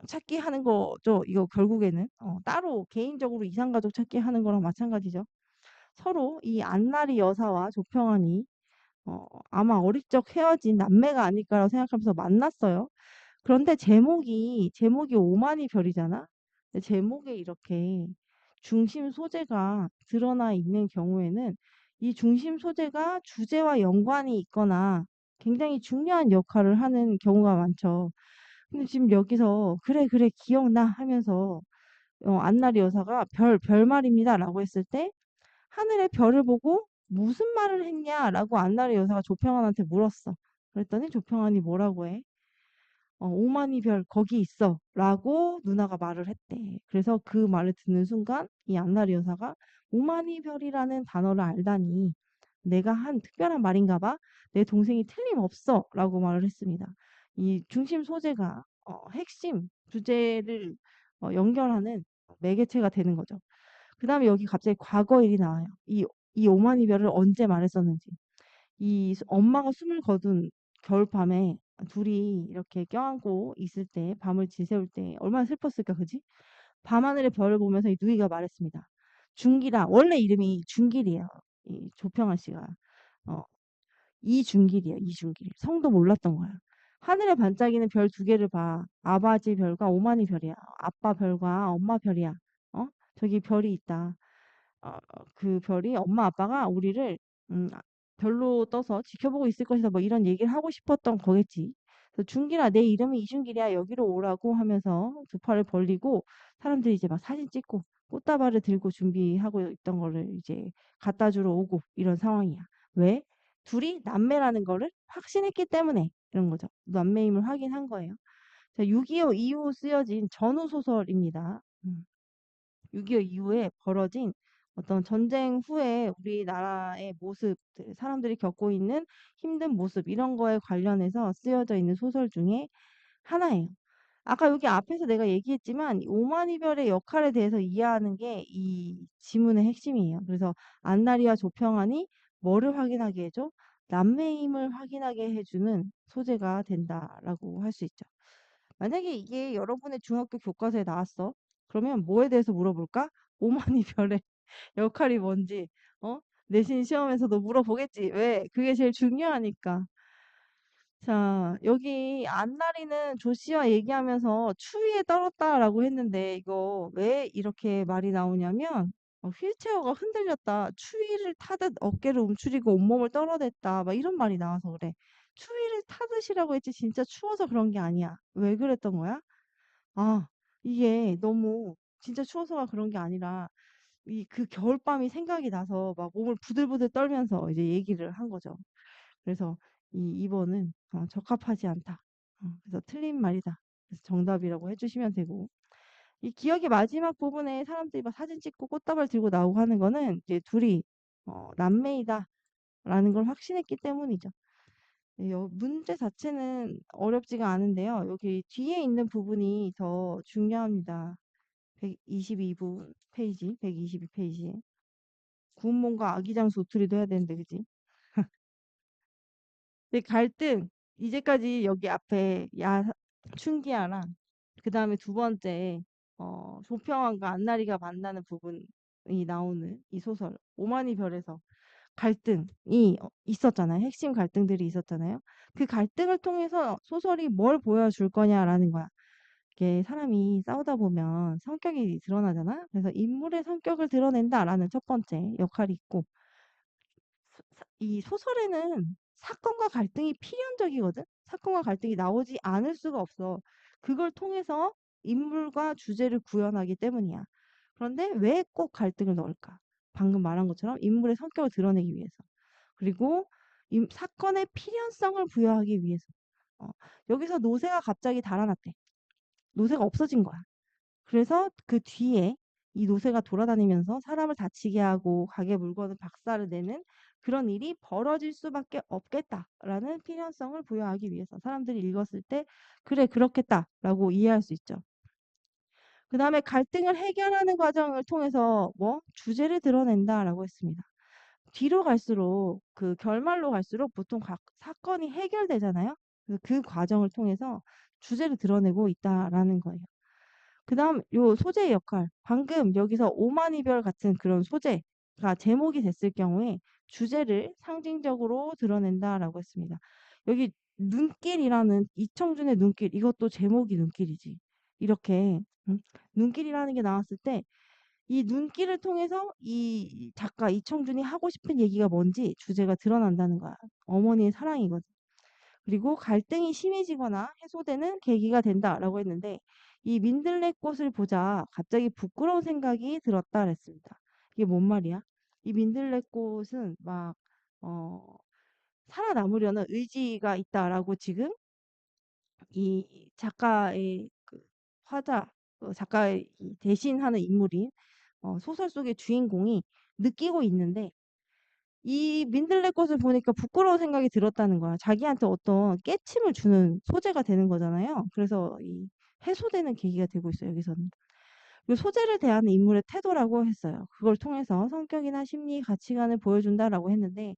Speaker 1: 찾기 하는 거죠. 이거 결국에는 따로 개인적으로 이산가족 찾기 하는 거랑 마찬가지죠. 서로 이 안나리 여사와 조평안이 아마 어릴 적 헤어진 남매가 아닐까라고 생각하면서 만났어요. 그런데 제목이 오만이 별이잖아. 근데 제목에 이렇게 중심 소재가 드러나 있는 경우에는 이 중심 소재가 주제와 연관이 있거나 굉장히 중요한 역할을 하는 경우가 많죠. 근데 지금 여기서 그래 그래 기억나 하면서 안나리 여사가 별말입니다라고 했을 때 하늘의 별을 보고 무슨 말을 했냐라고 안나리 여사가 조평안한테 물었어. 그랬더니 조평안이 뭐라고 해? 오만이 별 거기 있어 라고 누나가 말을 했대. 그래서 그 말을 듣는 순간 이 안나리 여사가 오만이 별이라는 단어를 알다니 내가 한 특별한 말인가 봐. 내 동생이 틀림없어 라고 말을 했습니다. 이 중심 소재가 핵심 주제를 연결하는 매개체가 되는 거죠. 그 다음에 여기 갑자기 과거일이 나와요. 이 오만이 별을 언제 말했었는지. 엄마가 숨을 거둔 겨울밤에 둘이 이렇게 껴안고 있을 때, 밤을 지새울 때 얼마나 슬펐을까, 그지? 밤하늘의 별을 보면서 이 누이가 말했습니다. 준길아, 원래 이름이 준길이에요. 이 조평아 씨가. 어, 이준길이에요, 이준길. 성도 몰랐던 거야. 하늘에 반짝이는 별 두 개를 봐. 아바지 별과 오마니 별이야. 아빠 별과 엄마 별이야. 저기 별이 있다. 어, 그 별이 엄마 아빠가 우리를 별로 떠서 지켜보고 있을 것이다. 뭐 이런 얘기를 하고 싶었던 거겠지. 그래서 준길아, 내 이름은 이준길이야. 여기로 오라고 하면서 두 팔을 벌리고 사람들이 이제 막 사진 찍고 꽃다발을 들고 준비하고 있던 거를 이제 갖다 주러 오고 이런 상황이야. 왜? 둘이 남매라는 거를 확신했기 때문에 이런 거죠. 남매임을 확인한 거예요. 자, 6.25 이후 쓰여진 전후 소설입니다. 6.25 이후에 벌어진 어떤 전쟁 후에 우리나라의 모습, 사람들이 겪고 있는 힘든 모습, 이런 거에 관련해서 쓰여져 있는 소설 중에 하나예요. 아까 여기 앞에서 내가 얘기했지만 오만이별의 역할에 대해서 이해하는 게 이 지문의 핵심이에요. 그래서 안나리와 조평안이 뭐를 확인하게 해줘? 남매임을 확인하게 해주는 소재가 된다라고 할 수 있죠. 만약에 이게 여러분의 중학교 교과서에 나왔어. 그러면 뭐에 대해서 물어볼까? 오만이별의 역할이 뭔지, 내신 시험에서도 물어보겠지. 왜? 그게 제일 중요하니까. 자, 여기 안나리는 조 씨와 얘기하면서 추위에 떨었다라고 했는데 이거 왜 이렇게 말이 나오냐면 휠체어가 흔들렸다. 추위를 타듯 어깨를 움츠리고 온몸을 떨어댔다. 막 이런 말이 나와서 그래. 추위를 타듯이라고 했지 진짜 추워서 그런 게 아니야. 왜 그랬던 거야? 아, 이게 너무 진짜 추워서가 그런 게 아니라 그 겨울밤이 생각이 나서 막 몸을 부들부들 떨면서 이제 얘기를 한 거죠. 그래서 이 2번은 적합하지 않다. 그래서 틀린 말이다. 그래서 정답이라고 해주시면 되고. 이 기억의 마지막 부분에 사람들이 막 사진 찍고 꽃다발 들고 나오고 하는 거는 이제 둘이 남매이다라는 걸 확신했기 때문이죠. 네, 문제 자체는 어렵지가 않은데요. 여기 뒤에 있는 부분이 더 중요합니다. 122부 페이지, 122페이지에. 구운몽과 아기장수 우투리도 해야 되는데, 그지? 근데 갈등, 이제까지 여기 앞에 춘기아랑, 그 다음에 두 번째, 조평안과 안나리가 만나는 부분이 나오는 이 소설, 오만이 별에서 갈등이 있었잖아요. 핵심 갈등들이 있었잖아요. 그 갈등을 통해서 소설이 뭘 보여줄 거냐라는 거야. 이게 사람이 싸우다 보면 성격이 드러나잖아. 그래서 인물의 성격을 드러낸다라는 첫 번째 역할이 있고, 이 소설에는 사건과 갈등이 필연적이거든. 사건과 갈등이 나오지 않을 수가 없어. 그걸 통해서 인물과 주제를 구현하기 때문이야. 그런데 왜 꼭 갈등을 넣을까? 방금 말한 것처럼 인물의 성격을 드러내기 위해서. 그리고 이 사건의 필연성을 부여하기 위해서. 어, 여기서 노새가 갑자기 달아났대. 노새가 없어진 거야. 그래서 그 뒤에 이 노새가 돌아다니면서 사람을 다치게 하고 가게 물건을 박살을 내는 그런 일이 벌어질 수밖에 없겠다라는 필연성을 부여하기 위해서 사람들이 읽었을 때 그래 그렇겠다라고 이해할 수 있죠. 그 다음에 갈등을 해결하는 과정을 통해서 뭐 주제를 드러낸다라고 했습니다. 뒤로 갈수록 그 결말로 갈수록 보통 사건이 해결되잖아요. 그래서 그 과정을 통해서 주제를 드러내고 있다라는 거예요. 그다음 요 소재의 역할. 방금 여기서 오만이별 같은 그런 소재가 제목이 됐을 경우에 주제를 상징적으로 드러낸다라고 했습니다. 여기 눈길이라는 이청준의 눈길 이것도 제목이 눈길이지. 이렇게 눈길이라는 게 나왔을 때 이 눈길을 통해서 이 작가 이청준이 하고 싶은 얘기가 뭔지 주제가 드러난다는 거야. 어머니의 사랑이거든. 그리고 갈등이 심해지거나 해소되는 계기가 된다라고 했는데 이 민들레꽃을 보자 갑자기 부끄러운 생각이 들었다 그랬습니다. 이게 뭔 말이야? 이 민들레꽃은 막 살아남으려는 의지가 있다라고 지금 이 작가의 그 화자 작가의 이 대신하는 인물인 소설 속의 주인공이 느끼고 있는데 이 민들레꽃을 보니까 부끄러운 생각이 들었다는 거야. 자기한테 어떤 깨침을 주는 소재가 되는 거잖아요. 그래서 이 해소되는 계기가 되고 있어요, 여기서는. 그리고 소재를 대하는 인물의 태도라고 했어요. 그걸 통해서 성격이나 심리, 가치관을 보여준다라고 했는데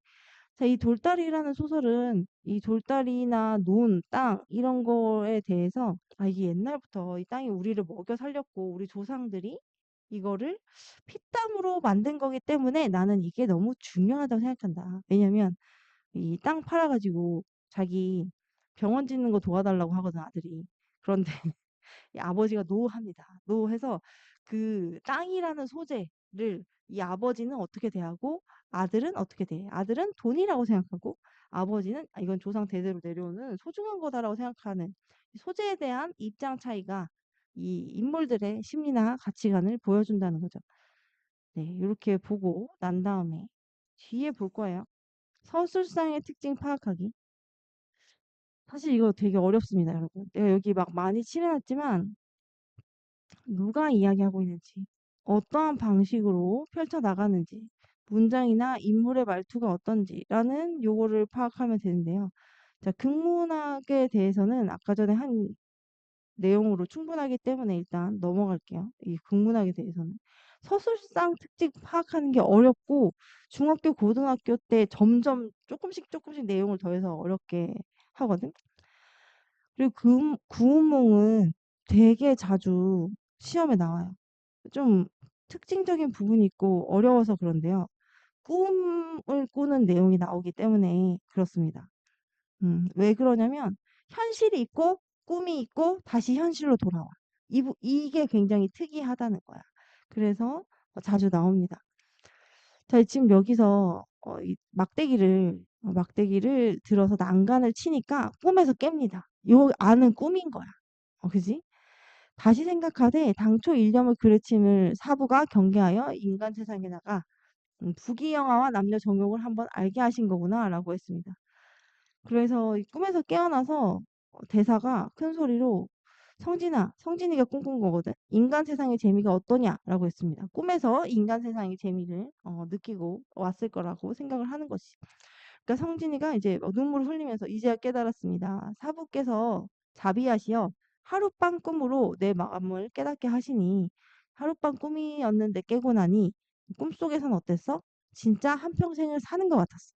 Speaker 1: 자, 이 돌다리라는 소설은 이 돌다리나 논, 땅 이런 거에 대해서 이게 옛날부터 이 땅이 우리를 먹여 살렸고 우리 조상들이 이거를 피땀으로 만든 거기 때문에 나는 이게 너무 중요하다고 생각한다. 왜냐면 이 땅 팔아가지고 자기 병원 짓는 거 도와달라고 하거든, 아들이. 그런데 이 아버지가 노합니다. 노해서 그 땅이라는 소재를 이 아버지는 어떻게 대하고 아들은 어떻게 대해? 아들은 돈이라고 생각하고 아버지는 이건 조상 대대로 내려오는 소중한 거다라고 생각하는 소재에 대한 입장 차이가 이 인물들의 심리나 가치관을 보여준다는 거죠. 네, 이렇게 보고 난 다음에 뒤에 볼 거예요. 서술상의 특징 파악하기. 사실 이거 되게 어렵습니다, 여러분. 내가 여기 막 많이 칠해놨지만 누가 이야기하고 있는지, 어떠한 방식으로 펼쳐나가는지, 문장이나 인물의 말투가 어떤지라는 요거를 파악하면 되는데요. 자, 극문학에 대해서는 아까 전에 한 내용으로 충분하기 때문에 일단 넘어갈게요. 이 극문학에 대해서는. 서술상 특징 파악하는 게 어렵고 중학교, 고등학교 때 점점 조금씩 내용을 더해서 어렵게 하거든. 그리고 구운몽은 되게 자주 시험에 나와요. 좀 특징적인 부분이 있고 어려워서 그런데요. 꿈을 꾸는 내용이 나오기 때문에 그렇습니다. 왜 그러냐면 현실이 있고 꿈이 있고 다시 현실로 돌아와. 이게 굉장히 특이하다는 거야. 그래서 자주 나옵니다. 자, 지금 여기서 이 막대기를 들어서 난간을 치니까 꿈에서 깹니다. 요 안은 꿈인 거야. 그지? 다시 생각하되 당초 일념을 그르침을 사부가 경계하여 인간 세상에 나가 부귀영화와 남녀 정욕을 한번 알게 하신 거구나라고 했습니다. 그래서 이 꿈에서 깨어나서 대사가 큰 소리로 성진아, 성진이가 꿈꾼 거거든. 인간 세상의 재미가 어떠냐라고 했습니다. 꿈에서 인간 세상의 재미를 느끼고 왔을 거라고 생각을 하는 것이. 그러니까 성진이가 이제 눈물을 흘리면서 이제야 깨달았습니다. 사부께서 자비하시어 하룻밤 꿈으로 내 마음을 깨닫게 하시니 하룻밤 꿈이었는데 깨고 나니 꿈속에선 어땠어? 진짜 한평생을 사는 것 같았어.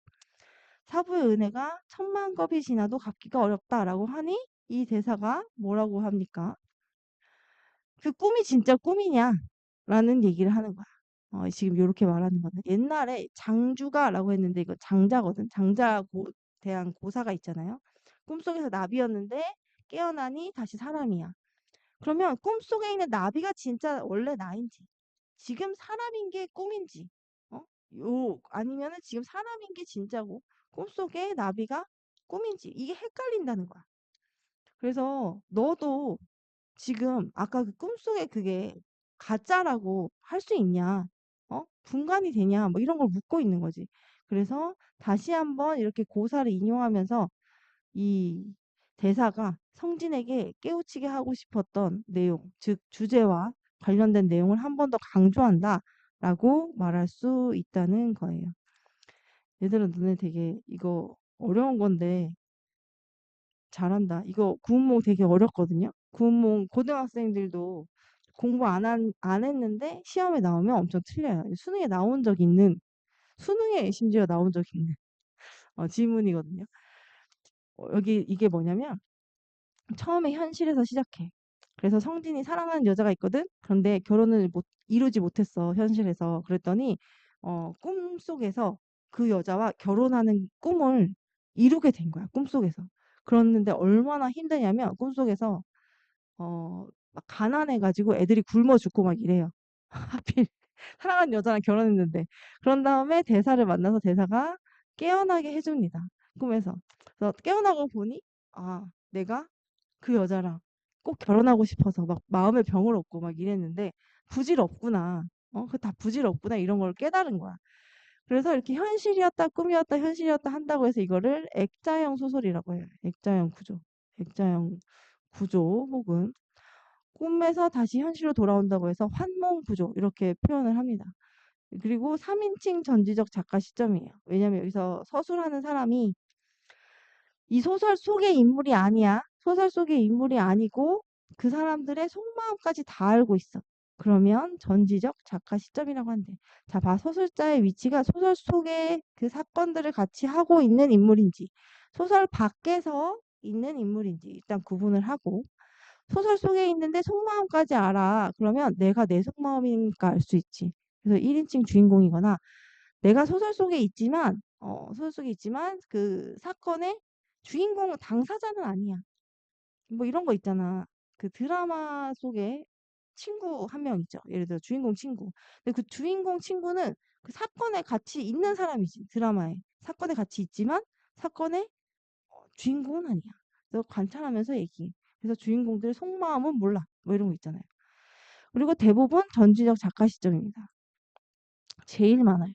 Speaker 1: 사부의 은혜가 천만 겁이 지나도 갚기가 어렵다라고 하니 이 대사가 뭐라고 합니까? 그 꿈이 진짜 꿈이냐? 라는 얘기를 하는 거야. 지금 이렇게 말하는 거는 옛날에 장주가라고 했는데 이거 장자거든. 대한 고사가 있잖아요. 꿈속에서 나비였는데 깨어나니 다시 사람이야. 그러면 꿈속에 있는 나비가 진짜 원래 나인지 지금 사람인 게 꿈인지 아니면은 지금 사람인 게 진짜고 꿈속에 나비가 꿈인지 이게 헷갈린다는 거야. 그래서 너도 지금 아까 그 꿈속에 그게 가짜라고 할 수 있냐? 분간이 되냐? 뭐 이런 걸 묻고 있는 거지. 그래서 다시 한번 이렇게 고사를 인용하면서 이 대사가 성진에게 깨우치게 하고 싶었던 내용, 즉 주제와 관련된 내용을 한 번 더 강조한다라고 말할 수 있다는 거예요. 얘들은 너네 되게 이거 어려운 건데 잘한다. 이거 구운몽 되게 어렵거든요. 구운몽 고등학생들도 공부 안 했는데 시험에 나오면 엄청 틀려요. 수능에 나온 적 있는, 수능에 심지어 나온 적 있는 지문이거든요. 여기 이게 뭐냐면 처음에 현실에서 시작해. 그래서 성진이 사랑하는 여자가 있거든. 그런데 결혼을 이루지 못했어, 현실에서. 그랬더니 꿈속에서 그 여자와 결혼하는 꿈을 이루게 된 거야, 꿈속에서. 그랬는데 얼마나 힘드냐면 꿈속에서 막 가난해가지고 애들이 굶어 죽고 막 이래요. 하필 사랑하는 여자랑 결혼했는데. 그런 다음에 대사를 만나서 대사가 깨어나게 해줍니다, 꿈에서. 그래서 깨어나고 보니 내가 그 여자랑 꼭 결혼하고 싶어서 막 마음의 병을 얻고 막 이랬는데 부질없구나. 그 다 부질없구나, 이런 걸 깨달은 거야. 그래서 이렇게 현실이었다 꿈이었다 현실이었다 한다고 해서 이거를 액자형 소설이라고 해요. 액자형 구조. 액자형 구조 혹은 꿈에서 다시 현실로 돌아온다고 해서 환몽 구조, 이렇게 표현을 합니다. 그리고 3인칭 전지적 작가 시점이에요. 왜냐면 여기서 서술하는 사람이 이 소설 속의 인물이 아니야. 소설 속의 인물이 아니고 그 사람들의 속마음까지 다 알고 있어. 그러면 전지적 작가 시점이라고 한대. 자, 봐. 소설자의 위치가 소설 속의 그 사건들을 같이 하고 있는 인물인지, 소설 밖에서 있는 인물인지 일단 구분을 하고, 소설 속에 있는데 속마음까지 알아. 그러면 내가 내 속마음인가 알 수 있지. 그래서 1인칭 주인공이거나, 내가 소설 속에 있지만 그 사건의 주인공 당사자는 아니야. 뭐 이런 거 있잖아. 그 드라마 속에 친구 한 명 있죠. 예를 들어 주인공 친구. 근데 그 주인공 친구는 그 사건에 같이 있는 사람이지. 드라마에. 사건에 같이 있지만 사건의 주인공은 아니야. 그래서 관찰하면서 얘기해. 그래서 주인공들의 속마음은 몰라. 뭐 이런 거 있잖아요. 그리고 대부분 전지적 작가 시점입니다. 제일 많아요.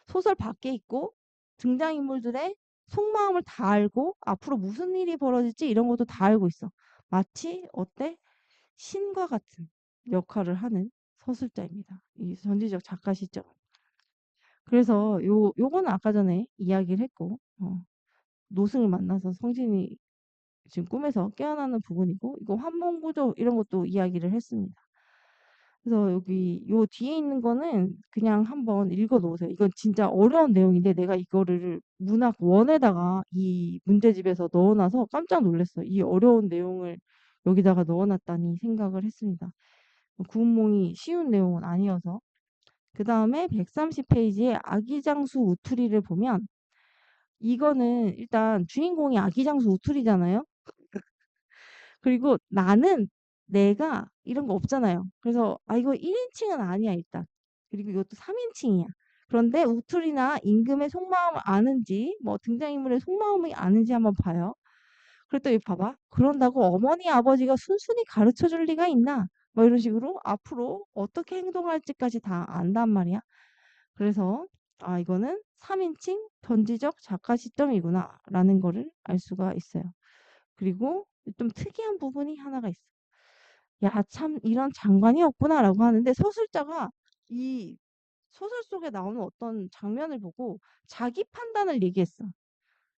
Speaker 1: 소설 밖에 있고 등장인물들의 속마음을 다 알고 앞으로 무슨 일이 벌어질지 이런 것도 다 알고 있어. 마치 어때? 신과 같은 역할을 하는 서술자입니다. 이 전지적 작가 시점. 그래서 요거는 아까 전에 이야기를 했고, 노승을 만나서 성진이 지금 꿈에서 깨어나는 부분이고, 이거 환몽구조 이런 것도 이야기를 했습니다. 그래서 여기 요 뒤에 있는 거는 그냥 한번 읽어 놓으세요. 이건 진짜 어려운 내용인데 내가 이거를 문학 원에다가 이 문제집에서 넣어놔서 깜짝 놀랐어요. 이 어려운 내용을 여기다가 넣어놨다니 생각을 했습니다. 구운몽이 쉬운 내용은 아니어서. 그 다음에 130페이지에 아기장수 우투리를 보면, 이거는 일단 주인공이 아기장수 우투리잖아요. 그리고 나는 내가 이런 거 없잖아요. 그래서 이거 1인칭은 아니야 일단. 그리고 이것도 3인칭이야. 그런데 우툴이나 임금의 속마음을 아는지, 뭐 등장인물의 속마음이 아는지 한번 봐요. 그랬더니 봐봐. 그런다고 어머니 아버지가 순순히 가르쳐 줄 리가 있나? 뭐 이런 식으로 앞으로 어떻게 행동할지까지 다 안단 말이야. 그래서 이거는 3인칭 전지적 작가 시점이구나 라는 거를 알 수가 있어요. 그리고 좀 특이한 부분이 하나가 있어. 야, 참 이런 장관이 없구나라고 하는데, 서술자가 이 소설 속에 나오는 어떤 장면을 보고 자기 판단을 얘기했어.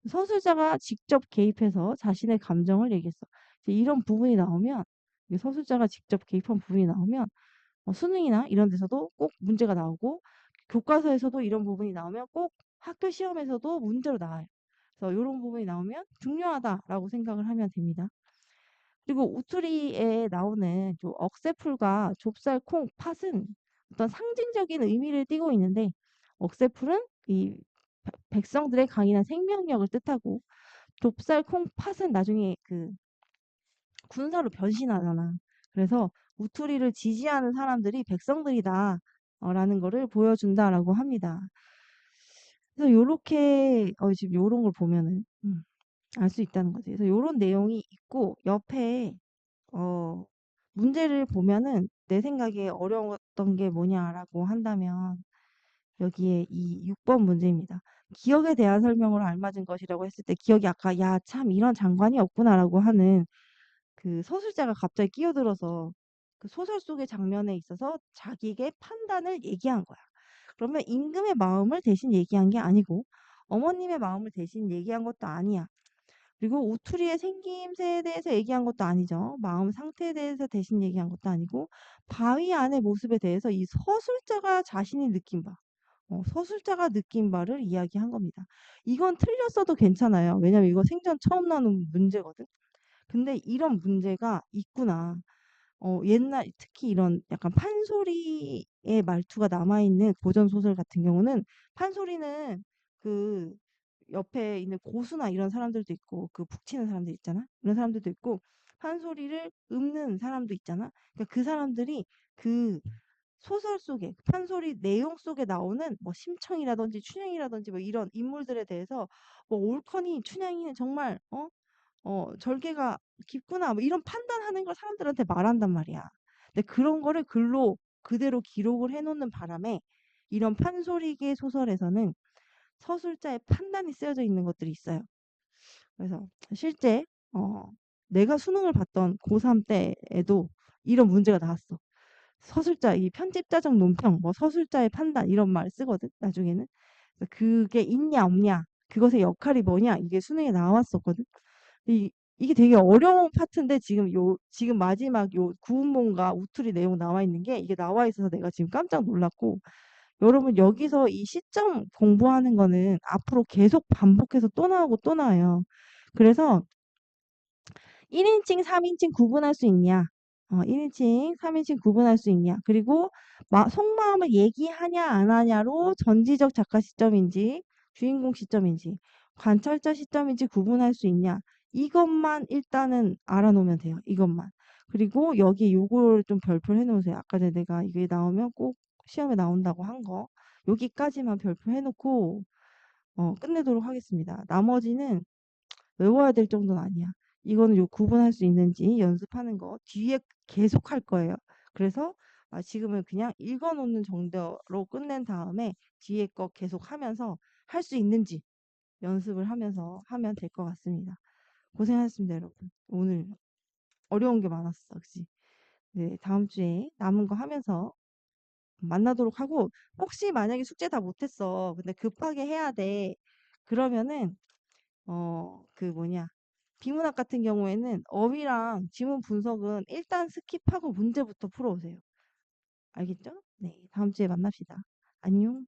Speaker 1: 서술자가 직접 개입해서 자신의 감정을 얘기했어. 이제 이런 부분이 나오면, 이게 서술자가 직접 개입한 부분이 나오면 수능이나 이런 데서도 꼭 문제가 나오고, 교과서에서도 이런 부분이 나오면 꼭 학교 시험에서도 문제로 나와요. 그래서 이런 부분이 나오면 중요하다라고 생각을 하면 됩니다. 그리고 우투리에 나오는 억새풀과 좁쌀, 콩, 팥은 어떤 상징적인 의미를 띠고 있는데, 억새풀은 이 백성들의 강인한 생명력을 뜻하고, 좁쌀, 콩, 팥은 나중에 그 군사로 변신하잖아. 그래서 우투리를 지지하는 사람들이 백성들이다 라는 거를 보여준다라고 합니다. 그래서 요렇게 지금 요런 걸 보면은 알 수 있다는 거지. 그래서 요런 내용이 있고, 옆에 문제를 보면은 내 생각에 어려웠던 게 뭐냐라고 한다면, 여기에 이 6번 문제입니다. 기억에 대한 설명으로 알맞은 것이라고 했을 때 기억이 아까 야, 참 이런 장관이 없구나라고 하는 그 서술자가 갑자기 끼어들어서 그 소설 속의 장면에 있어서 자기의 판단을 얘기한 거야. 그러면 임금의 마음을 대신 얘기한 게 아니고 어머님의 마음을 대신 얘기한 것도 아니야. 그리고 우투리의 생김새에 대해서 얘기한 것도 아니죠. 마음 상태에 대해서 대신 얘기한 것도 아니고 바위 안의 모습에 대해서 이 서술자가 자신이 느낀 바, 서술자가 느낀 바를 이야기한 겁니다. 이건 틀렸어도 괜찮아요. 왜냐면 이거 생전 처음 나오는 문제거든. 근데 이런 문제가 있구나. 옛날 특히 이런 약간 판소리의 말투가 남아있는 고전 소설 같은 경우는 판소리는 그 옆에 있는 고수나 이런 사람들도 있고 그 북치는 사람들 있잖아. 이런 사람들도 있고 판소리를 읊는 사람도 있잖아. 그러니까 그 사람들이 그 소설 속에 판소리 내용 속에 나오는 뭐 심청이라든지 춘향이라든지 뭐 이런 인물들에 대해서 뭐 옳거니 춘향이는 정말 절개가 깊구나. 뭐 이런 판단하는 걸 사람들한테 말한단 말이야. 근데 그런 거를 글로 그대로 기록을 해놓는 바람에 이런 판소리계 소설에서는 서술자의 판단이 쓰여져 있는 것들이 있어요. 그래서 실제 어, 내가 수능을 봤던 고3 때에도 이런 문제가 나왔어. 서술자, 이 편집자적 논평, 뭐 서술자의 판단 이런 말 쓰거든. 나중에는. 그래서 그게 있냐 없냐, 그것의 역할이 뭐냐 이게 수능에 나왔었거든. 이 이게 되게 어려운 파트인데 지금 마지막 요 구운몽과 우투리 내용 나와 있는 게 이게 나와 있어서 내가 지금 깜짝 놀랐고 여러분 여기서 이 시점 공부하는 거는 앞으로 계속 반복해서 또 나오고 또 나와요. 그래서 1인칭, 3인칭 구분할 수 있냐? 1인칭, 3인칭 구분할 수 있냐? 그리고 속마음을 얘기하냐 안 하냐로 전지적 작가 시점인지 주인공 시점인지 관찰자 시점인지 구분할 수 있냐? 이것만 일단은 알아놓으면 돼요. 이것만. 그리고 여기 요걸 좀 별표를 해놓으세요. 아까 전에 내가 이게 나오면 꼭 시험에 나온다고 한 거. 여기까지만 별표해놓고 끝내도록 하겠습니다. 나머지는 외워야 될 정도는 아니야. 이거는 요 구분할 수 있는지 연습하는 거 뒤에 계속 할 거예요. 그래서 지금은 그냥 읽어놓는 정도로 끝낸 다음에 뒤에 거 계속 하면서 할 수 있는지 연습을 하면서 하면 될 것 같습니다. 고생하셨습니다, 여러분. 오늘 어려운 게 많았어, 그치? 네, 다음 주에 남은 거 하면서 만나도록 하고 혹시 만약에 숙제 다 못했어. 근데 급하게 해야 돼. 그러면은 그 뭐냐. 비문학 같은 경우에는 어휘랑 지문 분석은 일단 스킵하고 문제부터 풀어오세요. 알겠죠? 네, 다음 주에 만납시다. 안녕.